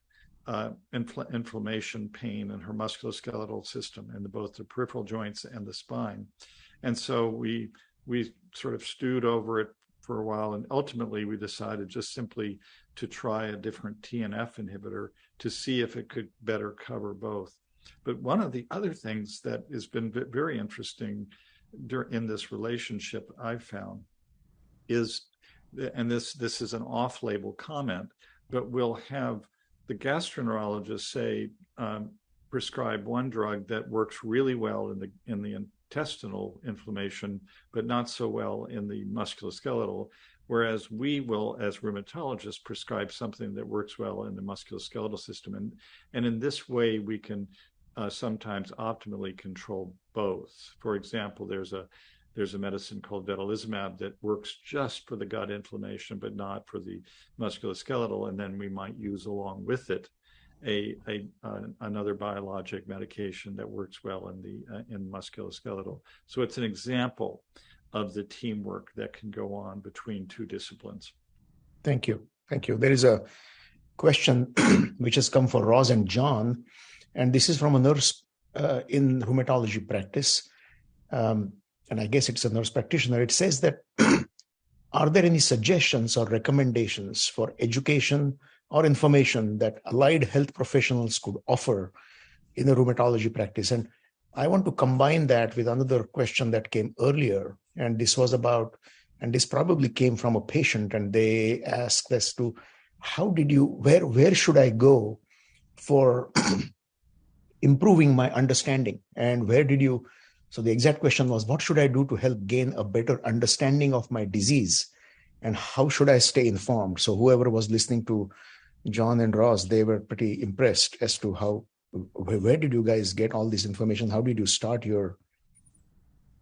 inflammation, pain in her musculoskeletal system, in both the peripheral joints and the spine. And so we sort of stewed over it for a while, and ultimately we decided just simply to try a different TNF inhibitor to see if it could better cover both. But one of the other things that has been very interesting in this relationship I've found is, and this is an off-label comment, but we'll have the gastroenterologist say, prescribe one drug that works really well in the intestinal inflammation, but not so well in the musculoskeletal, whereas we will, as rheumatologists, prescribe something that works well in the musculoskeletal system. And in this way, we can sometimes optimally control both. For example, there's a medicine called vedolizumab that works just for the gut inflammation, but not for the musculoskeletal. And then we might use along with it another biologic medication that works well in musculoskeletal. So it's an example of the teamwork that can go on between two disciplines. Thank you. Thank you. There is a question which has come for Roz and John, and this is from a nurse in rheumatology practice. And I guess it's a nurse practitioner. It says that are there any suggestions or recommendations for education or information that allied health professionals could offer in a rheumatology practice? And I want to combine that with another question that came earlier, and this was about, and this probably came from a patient, and they asked as to where should I go for improving my understanding, and so the exact question was, what should I do to help gain a better understanding of my disease, and how should I stay informed? So whoever was listening to John and Ross, they were pretty impressed as to where did you guys get all this information? How did you start your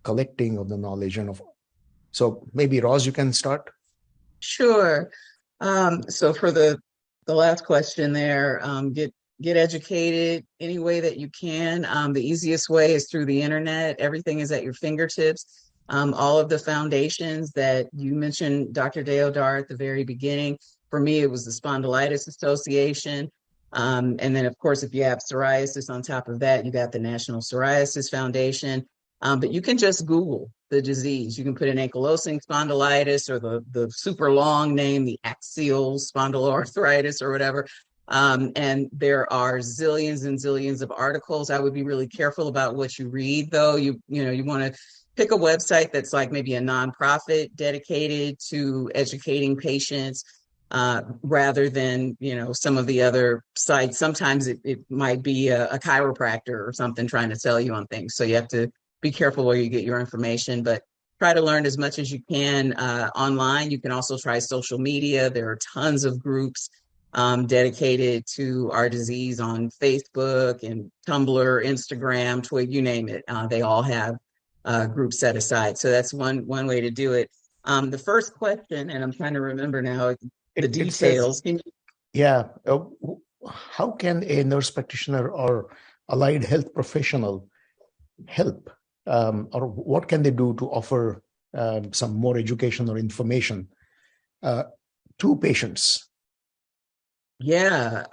collecting of the knowledge? So maybe Ross, you can start. Sure. So for the last question there, get educated any way that you can. The easiest way is through the internet. Everything is at your fingertips. All of the foundations that you mentioned, Dr. Deodhar, at the very beginning, for me, it was the Spondylitis Association. And then, of course, if you have psoriasis on top of that, you got the National Psoriasis Foundation. But you can just Google the disease. You can put in ankylosing spondylitis, or the super long name, the Axial Spondyloarthritis or whatever. And there are zillions and zillions of articles. I would be really careful about what you read, though. You want to pick a website that's like maybe a nonprofit dedicated to educating patients, rather than, some of the other sites. Sometimes it might be a chiropractor or something trying to sell you on things. So you have to be careful where you get your information, but try to learn as much as you can online. You can also try social media. There are tons of groups dedicated to our disease on Facebook and Tumblr, Instagram, Twitter, you name it. They all have groups set aside. So that's one way to do it. The first question, and I'm trying to remember now the details. How can a nurse practitioner or allied health professional help? Or what can they do to offer some more education or information to patients? Yeah.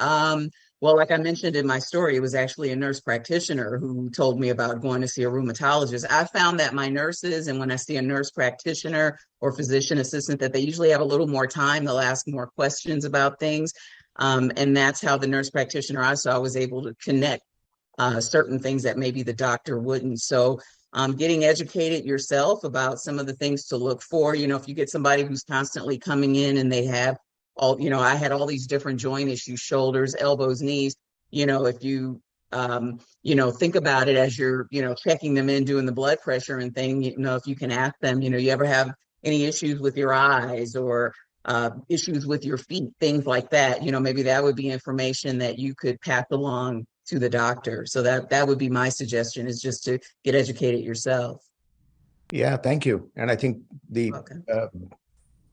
Well, like I mentioned in my story, it was actually a nurse practitioner who told me about going to see a rheumatologist. I found that my nurses, and when I see a nurse practitioner or physician assistant, that they usually have a little more time. They'll ask more questions about things. And that's how the nurse practitioner I saw was able to connect certain things that maybe the doctor wouldn't. So getting educated yourself about some of the things to look for. If you get somebody who's constantly coming in and they have I had all these different joint issues, shoulders, elbows, knees. If you, think about it as you're, checking them in, doing the blood pressure and thing, if you can ask them, you ever have any issues with your eyes or issues with your feet, things like that, maybe that would be information that you could pass along to the doctor. So that would be my suggestion, is just to get educated yourself. Yeah, thank you. And I think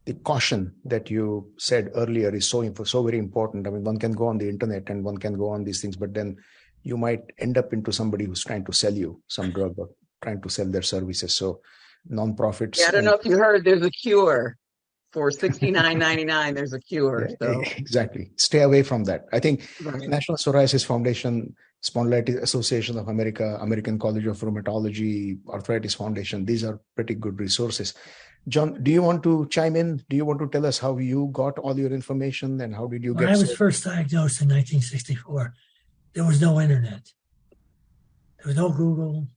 the caution that you said earlier is so very important. I mean, one can go on the internet and one can go on these things, but then you might end up into somebody who's trying to sell you some drug or trying to sell their services. So nonprofits. Yeah, I don't know if you heard, there's a cure for $69.99. There's a cure. Yeah, so. Exactly. Stay away from that. I think National Psoriasis Foundation, Spondylitis Association of America, American College of Rheumatology, Arthritis Foundation, these are pretty good resources. John, do you want to chime in? Do you want to tell us how you got all your information and how did you get? When I was first diagnosed in 1964, there was no internet. There was no Google,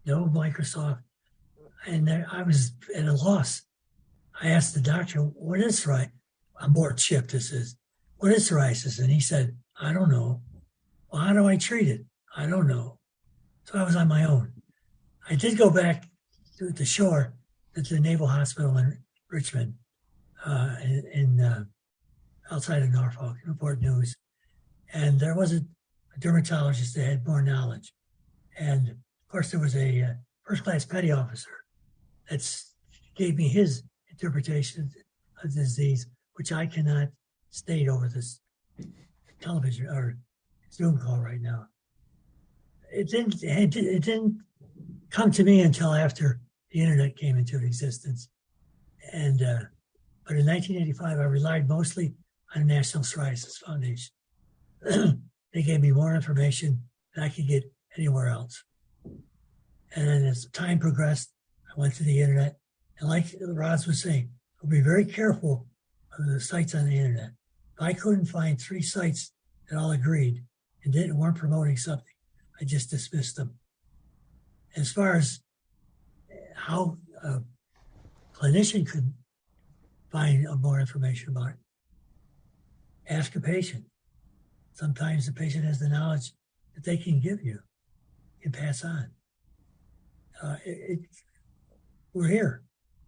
no Microsoft. And I was at a loss. I asked the doctor, what is psoriasis? I'm board chip, this is. What is psoriasis? And he said, I don't know. Well, how do I treat it? I don't know. So I was on my own. I did go back to the shore at the Naval Hospital in Richmond, outside of Norfolk, Newport News. And there was a dermatologist that had more knowledge. And of course, there was a first-class petty officer that gave me his interpretation of the disease, which I cannot state over this television or Zoom call right now. It didn't come to me until after the internet came into existence. And but in 1985, I relied mostly on the National Psoriasis Foundation. They gave me more information than I could get anywhere else. And then as time progressed, I went to the internet. And like Roz was saying, I'll be very careful of the sites on the internet. If I couldn't find 3 sites that all agreed and weren't promoting something, I just dismissed them. As far as how a clinician could find more information about it, ask a patient. Sometimes the patient has the knowledge that they can give you, can pass on. We're here.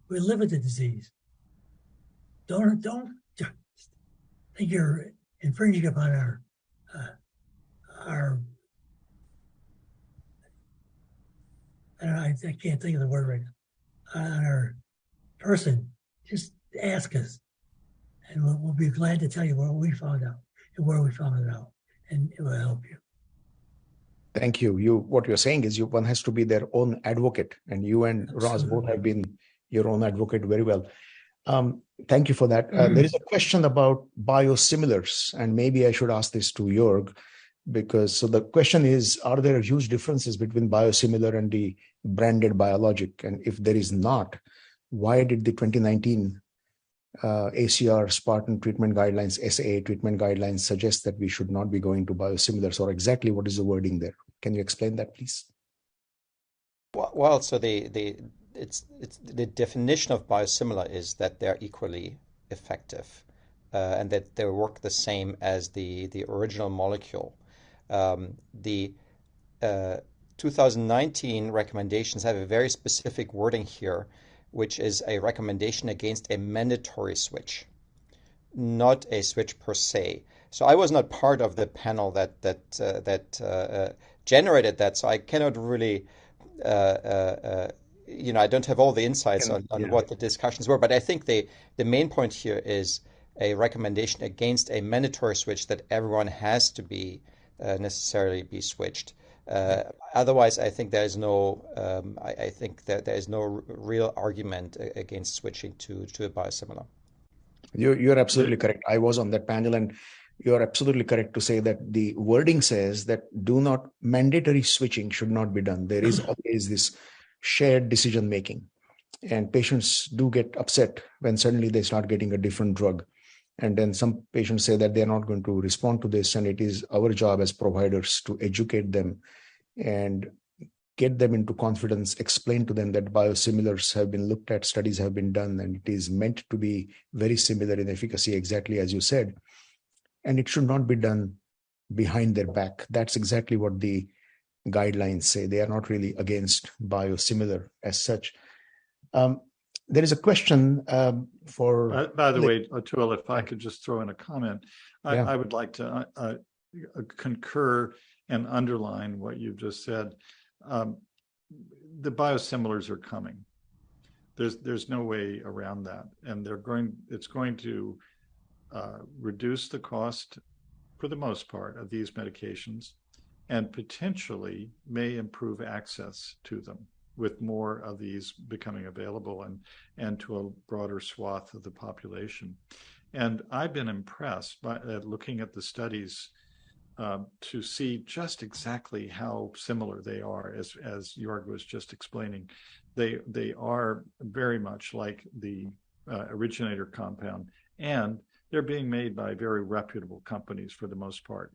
We live with the disease. Don't think you're infringing upon our I can't think of the word right now, on our person. Just ask us, and we'll be glad to tell you what we found out and where we found it out, and it will help you. Thank you. What you're saying is one has to be their own advocate, and you and Ross both have been your own advocate very well. Thank you for that. There is a question about biosimilars, and maybe I should ask this to Joerg, because the question is, are there huge differences between biosimilar and the branded biologic? And if there is not, why did the 2019 ACR Spartan treatment guidelines, SpA treatment guidelines suggest that we should not be going to biosimilars, or exactly what is the wording there? Can you explain that, please? Well, so the definition of biosimilar is that they're equally effective and that they work the same as the original molecule. The 2019 recommendations have a very specific wording here, which is a recommendation against a mandatory switch, not a switch per se. So I was not part of the panel that generated that, so I cannot really, I don't have all the insights on what the discussions were. But I think the main point here is a recommendation against a mandatory switch, that everyone has to be necessarily be switched. Otherwise, I think there is no. I think that there is no real argument against switching to a biosimilar. You're absolutely correct. I was on that panel, and you're absolutely correct to say that the wording says that mandatory switching should not be done. There is always this shared decision making, and patients do get upset when suddenly they start getting a different drug. And then some patients say that they're not going to respond to this, and it is our job as providers to educate them and get them into confidence, explain to them that biosimilars have been looked at, studies have been done, and it is meant to be very similar in efficacy, exactly as you said. And it should not be done behind their back. That's exactly what the guidelines say. They are not really against biosimilar as such. There is a question for... By the way, Atul, if I could just throw in a comment, I would like to concur and underline what you've just said. The biosimilars are coming. There's no way around that, and it's going to reduce the cost, for the most part, of these medications, and potentially may improve access to them, with more of these becoming available and to a broader swath of the population. And I've been impressed by looking at the studies to see just exactly how similar they are, as Joerg was just explaining. They are very much like the originator compound, and they're being made by very reputable companies for the most part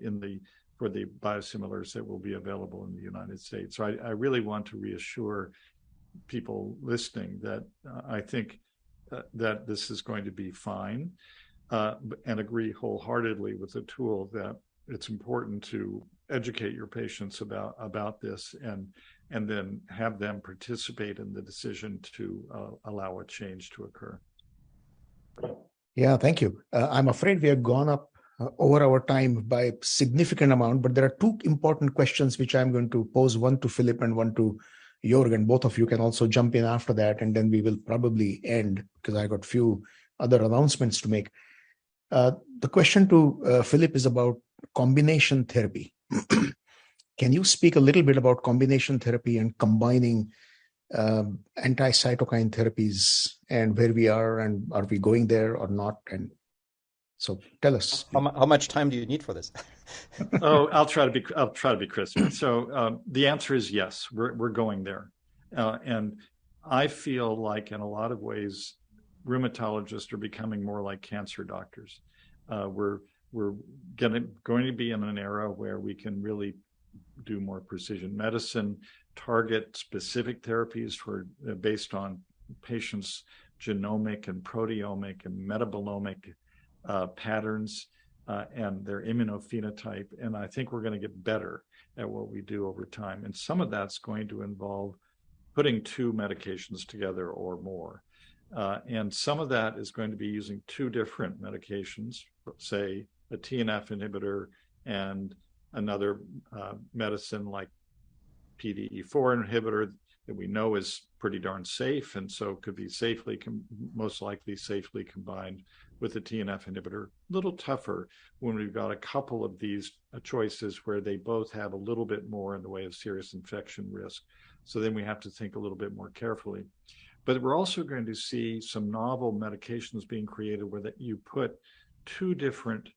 for the biosimilars that will be available in the United States. So I really want to reassure people listening that I think that this is going to be fine, and agree wholeheartedly with Atul that it's important to educate your patients about this and then have them participate in the decision to allow a change to occur. Yeah, thank you. I'm afraid we have gone up over our time by a significant amount, but there are two important questions which I'm going to pose, one to Philip and one to Joerg, and both of you can also jump in after that, and then we will probably end because I got a few other announcements to make. The question to Philip is about combination therapy. Can you speak a little bit about combination therapy and combining anti-cytokine therapies, and where we are, and are we going there or not? And so tell us. How much time do you need for this? I'll try to be crisp. So the answer is yes, we're going there, and I feel like in a lot of ways rheumatologists are becoming more like cancer doctors. We're going to be in an era where we can really do more precision medicine, target specific therapies based on patients' genomic and proteomic and metabolomic patterns and their immunophenotype. And I think we're going to get better at what we do over time. And some of that's going to involve putting two medications together or more. And some of that is going to be using two different medications, say a TNF inhibitor and another medicine like PDE4 inhibitor that we know is pretty darn safe, and so could be most likely safely combined with a TNF inhibitor. A little tougher when we've got a couple of these choices where they both have a little bit more in the way of serious infection risk. So then we have to think a little bit more carefully. But we're also going to see some novel medications being created where that you put two different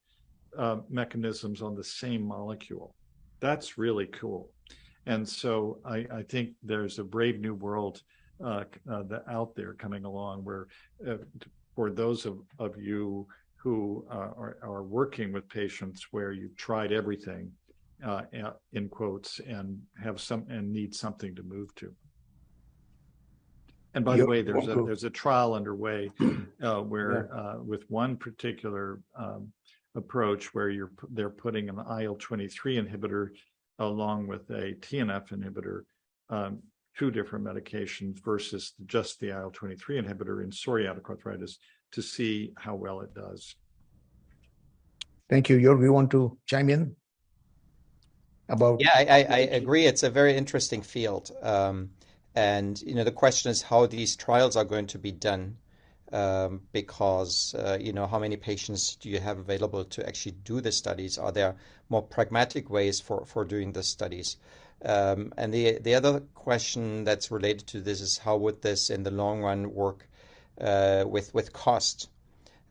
mechanisms on the same molecule. That's really cool. And so I think there's a brave new world out there coming along where for those of you who are working with patients where you've tried everything, in quotes, and need something to move to. And by the way, there's a trial underway where with one particular approach where they're putting an IL-23 inhibitor along with a TNF inhibitor, two different medications versus just the IL-23 inhibitor in psoriatic arthritis to see how well it does. Thank you. Joerg, you want to chime in about? Yeah, I agree. It's a very interesting field. And, the question is how these trials are going to be done, because, how many patients do you have available to actually do the studies? Are there more pragmatic ways for doing the studies? And the other question that's related to this is how would this in the long run work with cost?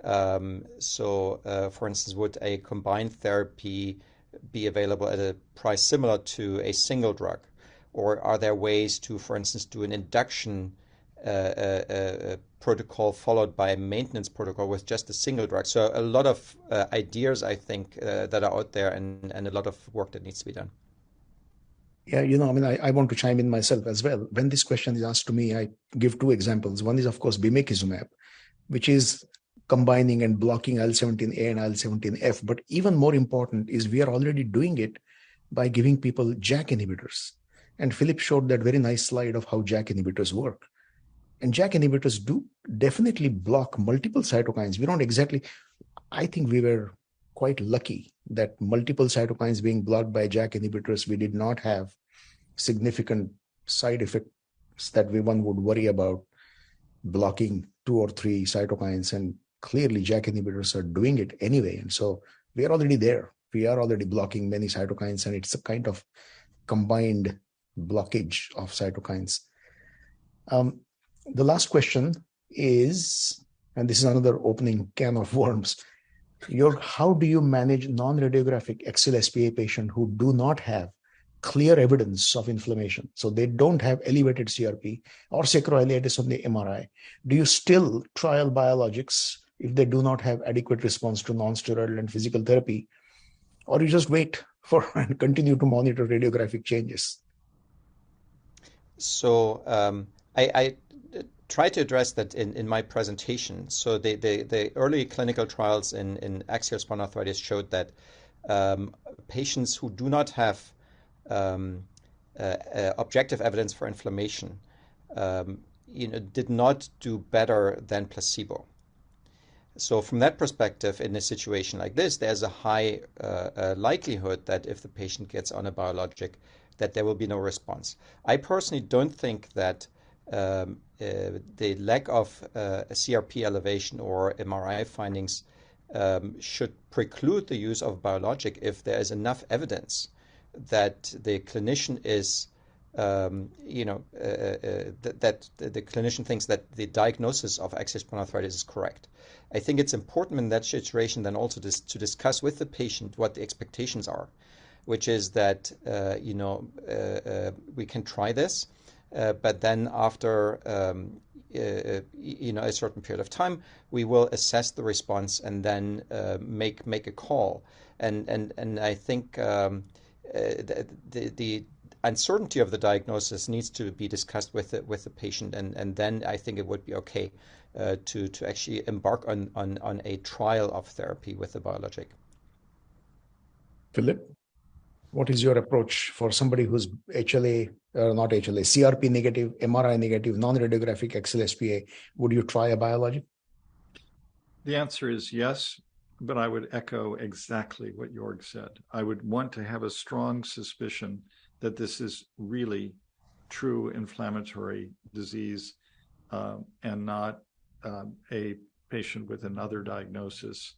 So, for instance, would a combined therapy be available at a price similar to a single drug? Or are there ways to, for instance, do an induction protocol followed by a maintenance protocol with just a single drug? So a lot of ideas, I think, that are out there and a lot of work that needs to be done. Yeah, I want to chime in myself as well. When this question is asked to me, I give two examples. One is, of course, bimekizumab, which is combining and blocking IL-17A and IL-17F. But even more important is we are already doing it by giving people JAK inhibitors. And Philip showed that very nice slide of how JAK inhibitors work. And JAK inhibitors do definitely block multiple cytokines. I think we were quite lucky that multiple cytokines being blocked by JAK inhibitors, we did not have significant side effects that one would worry about blocking 2 or 3 cytokines. And clearly JAK inhibitors are doing it anyway. And so we are already there. We are already blocking many cytokines, and it's a kind of combined blockage of cytokines. The last question is, and this is another opening can of worms, how do you manage non-radiographic axial SpA patients who do not have clear evidence of inflammation? So they don't have elevated CRP or sacroiliitis on the MRI. Do you still trial biologics if they do not have adequate response to non-steroidal and physical therapy? Or you just wait for and continue to monitor radiographic changes? So I try to address that in my presentation. So the early clinical trials in axial spondyloarthritis showed that patients who do not have objective evidence for inflammation, did not do better than placebo. So from that perspective, in a situation like this, there's a high likelihood that if the patient gets on a biologic, that there will be no response. I personally don't think that the lack of a CRP elevation or MRI findings should preclude the use of biologic if there is enough evidence that the clinician is, that the clinician thinks that the diagnosis of axial spondyloarthritis is correct. I think it's important in that situation then also to discuss with the patient what the expectations are, which is that, we can try this, but then after, a certain period of time, we will assess the response and then make a call. And I think the uncertainty of the diagnosis needs to be discussed with the patient, and then I think it would be okay to actually embark on a trial of therapy with the biologic. Philip, what is your approach for somebody who's CRP negative, MRI negative, non-radiographic axial SpA? Would you try a biologic? The answer is yes, but I would echo exactly what Joerg said. I would want to have a strong suspicion that this is really true inflammatory disease and not a patient with another diagnosis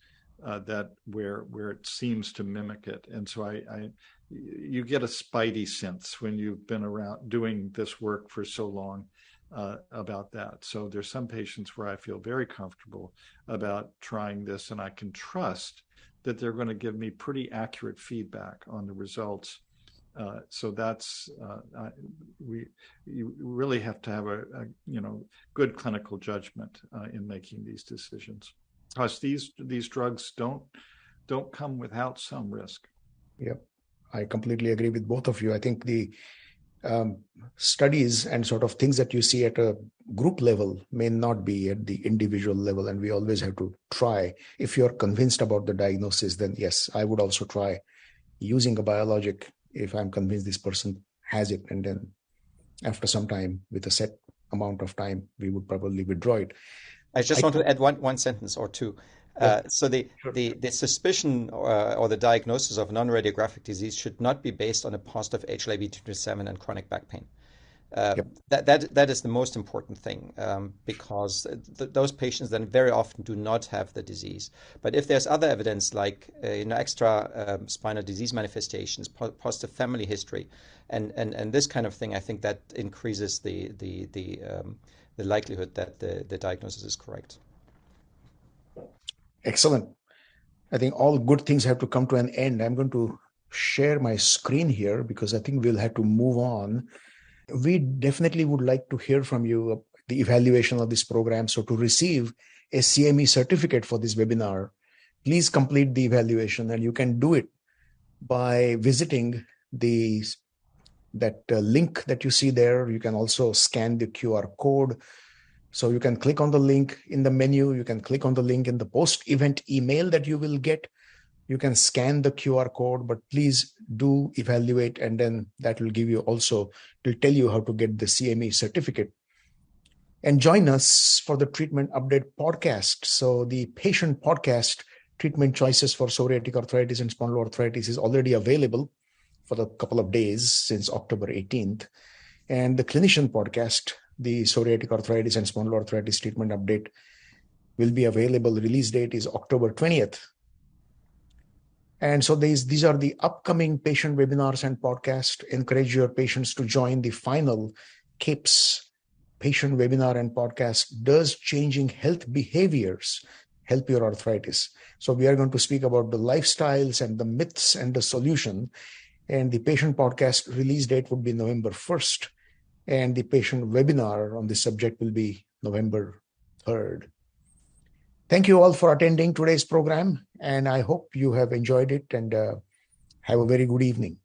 where it seems to mimic it. And so you get a spidey sense when you've been around doing this work for so long about that. So there's some patients where I feel very comfortable about trying this, and I can trust that they're going to give me pretty accurate feedback on the results. So that's you really have to have a good clinical judgment in making these decisions, because these drugs don't come without some risk. Yep, I completely agree with both of you. I think the studies and sort of things that you see at a group level may not be at the individual level, and we always have to try. If you're convinced about the diagnosis, then yes, I would also try using a biologic if I'm convinced this person has it, and then after some time, with a set amount of time, we would probably withdraw it. I just want to add one sentence or two. So the suspicion or the diagnosis of non-radiographic disease should not be based on a positive HLA-B27 and chronic back pain. That is the most important thing, because those patients then very often do not have the disease. But if there's other evidence like extra spinal disease manifestations, positive family history, and this kind of thing, I think that increases the likelihood that the diagnosis is correct. Excellent. I think all good things have to come to an end. I'm going to share my screen here because I think we'll have to move on. We definitely would like to hear from you the evaluation of this program. So to receive a CME certificate for this webinar, please complete the evaluation, and you can do it by visiting that link that you see there. You can also scan the QR code. So you can click on the link in the menu. You can click on the link in the post-event email that you will get. You can scan the QR code, but please do evaluate, and then that will give you also, will tell you how to get the CME certificate. And join us for the Treatment Update podcast. So the patient podcast, Treatment Choices for Psoriatic Arthritis and Spondyloarthritis, is already available for a couple of days since October 18th. And the Clinician podcast, the Psoriatic Arthritis and Spondyloarthritis Treatment Update, will be available. The release date is October 20th. And so these are the upcoming patient webinars and podcasts. Encourage your patients to join the final CAPES patient webinar and podcast, Does Changing Health Behaviors Help Your Arthritis? So we are going to speak about the lifestyles and the myths and the solution. And the patient podcast release date would be November 1st. And the patient webinar on this subject will be November 3rd. Thank you all for attending today's program, and I hope you have enjoyed it, and have a very good evening.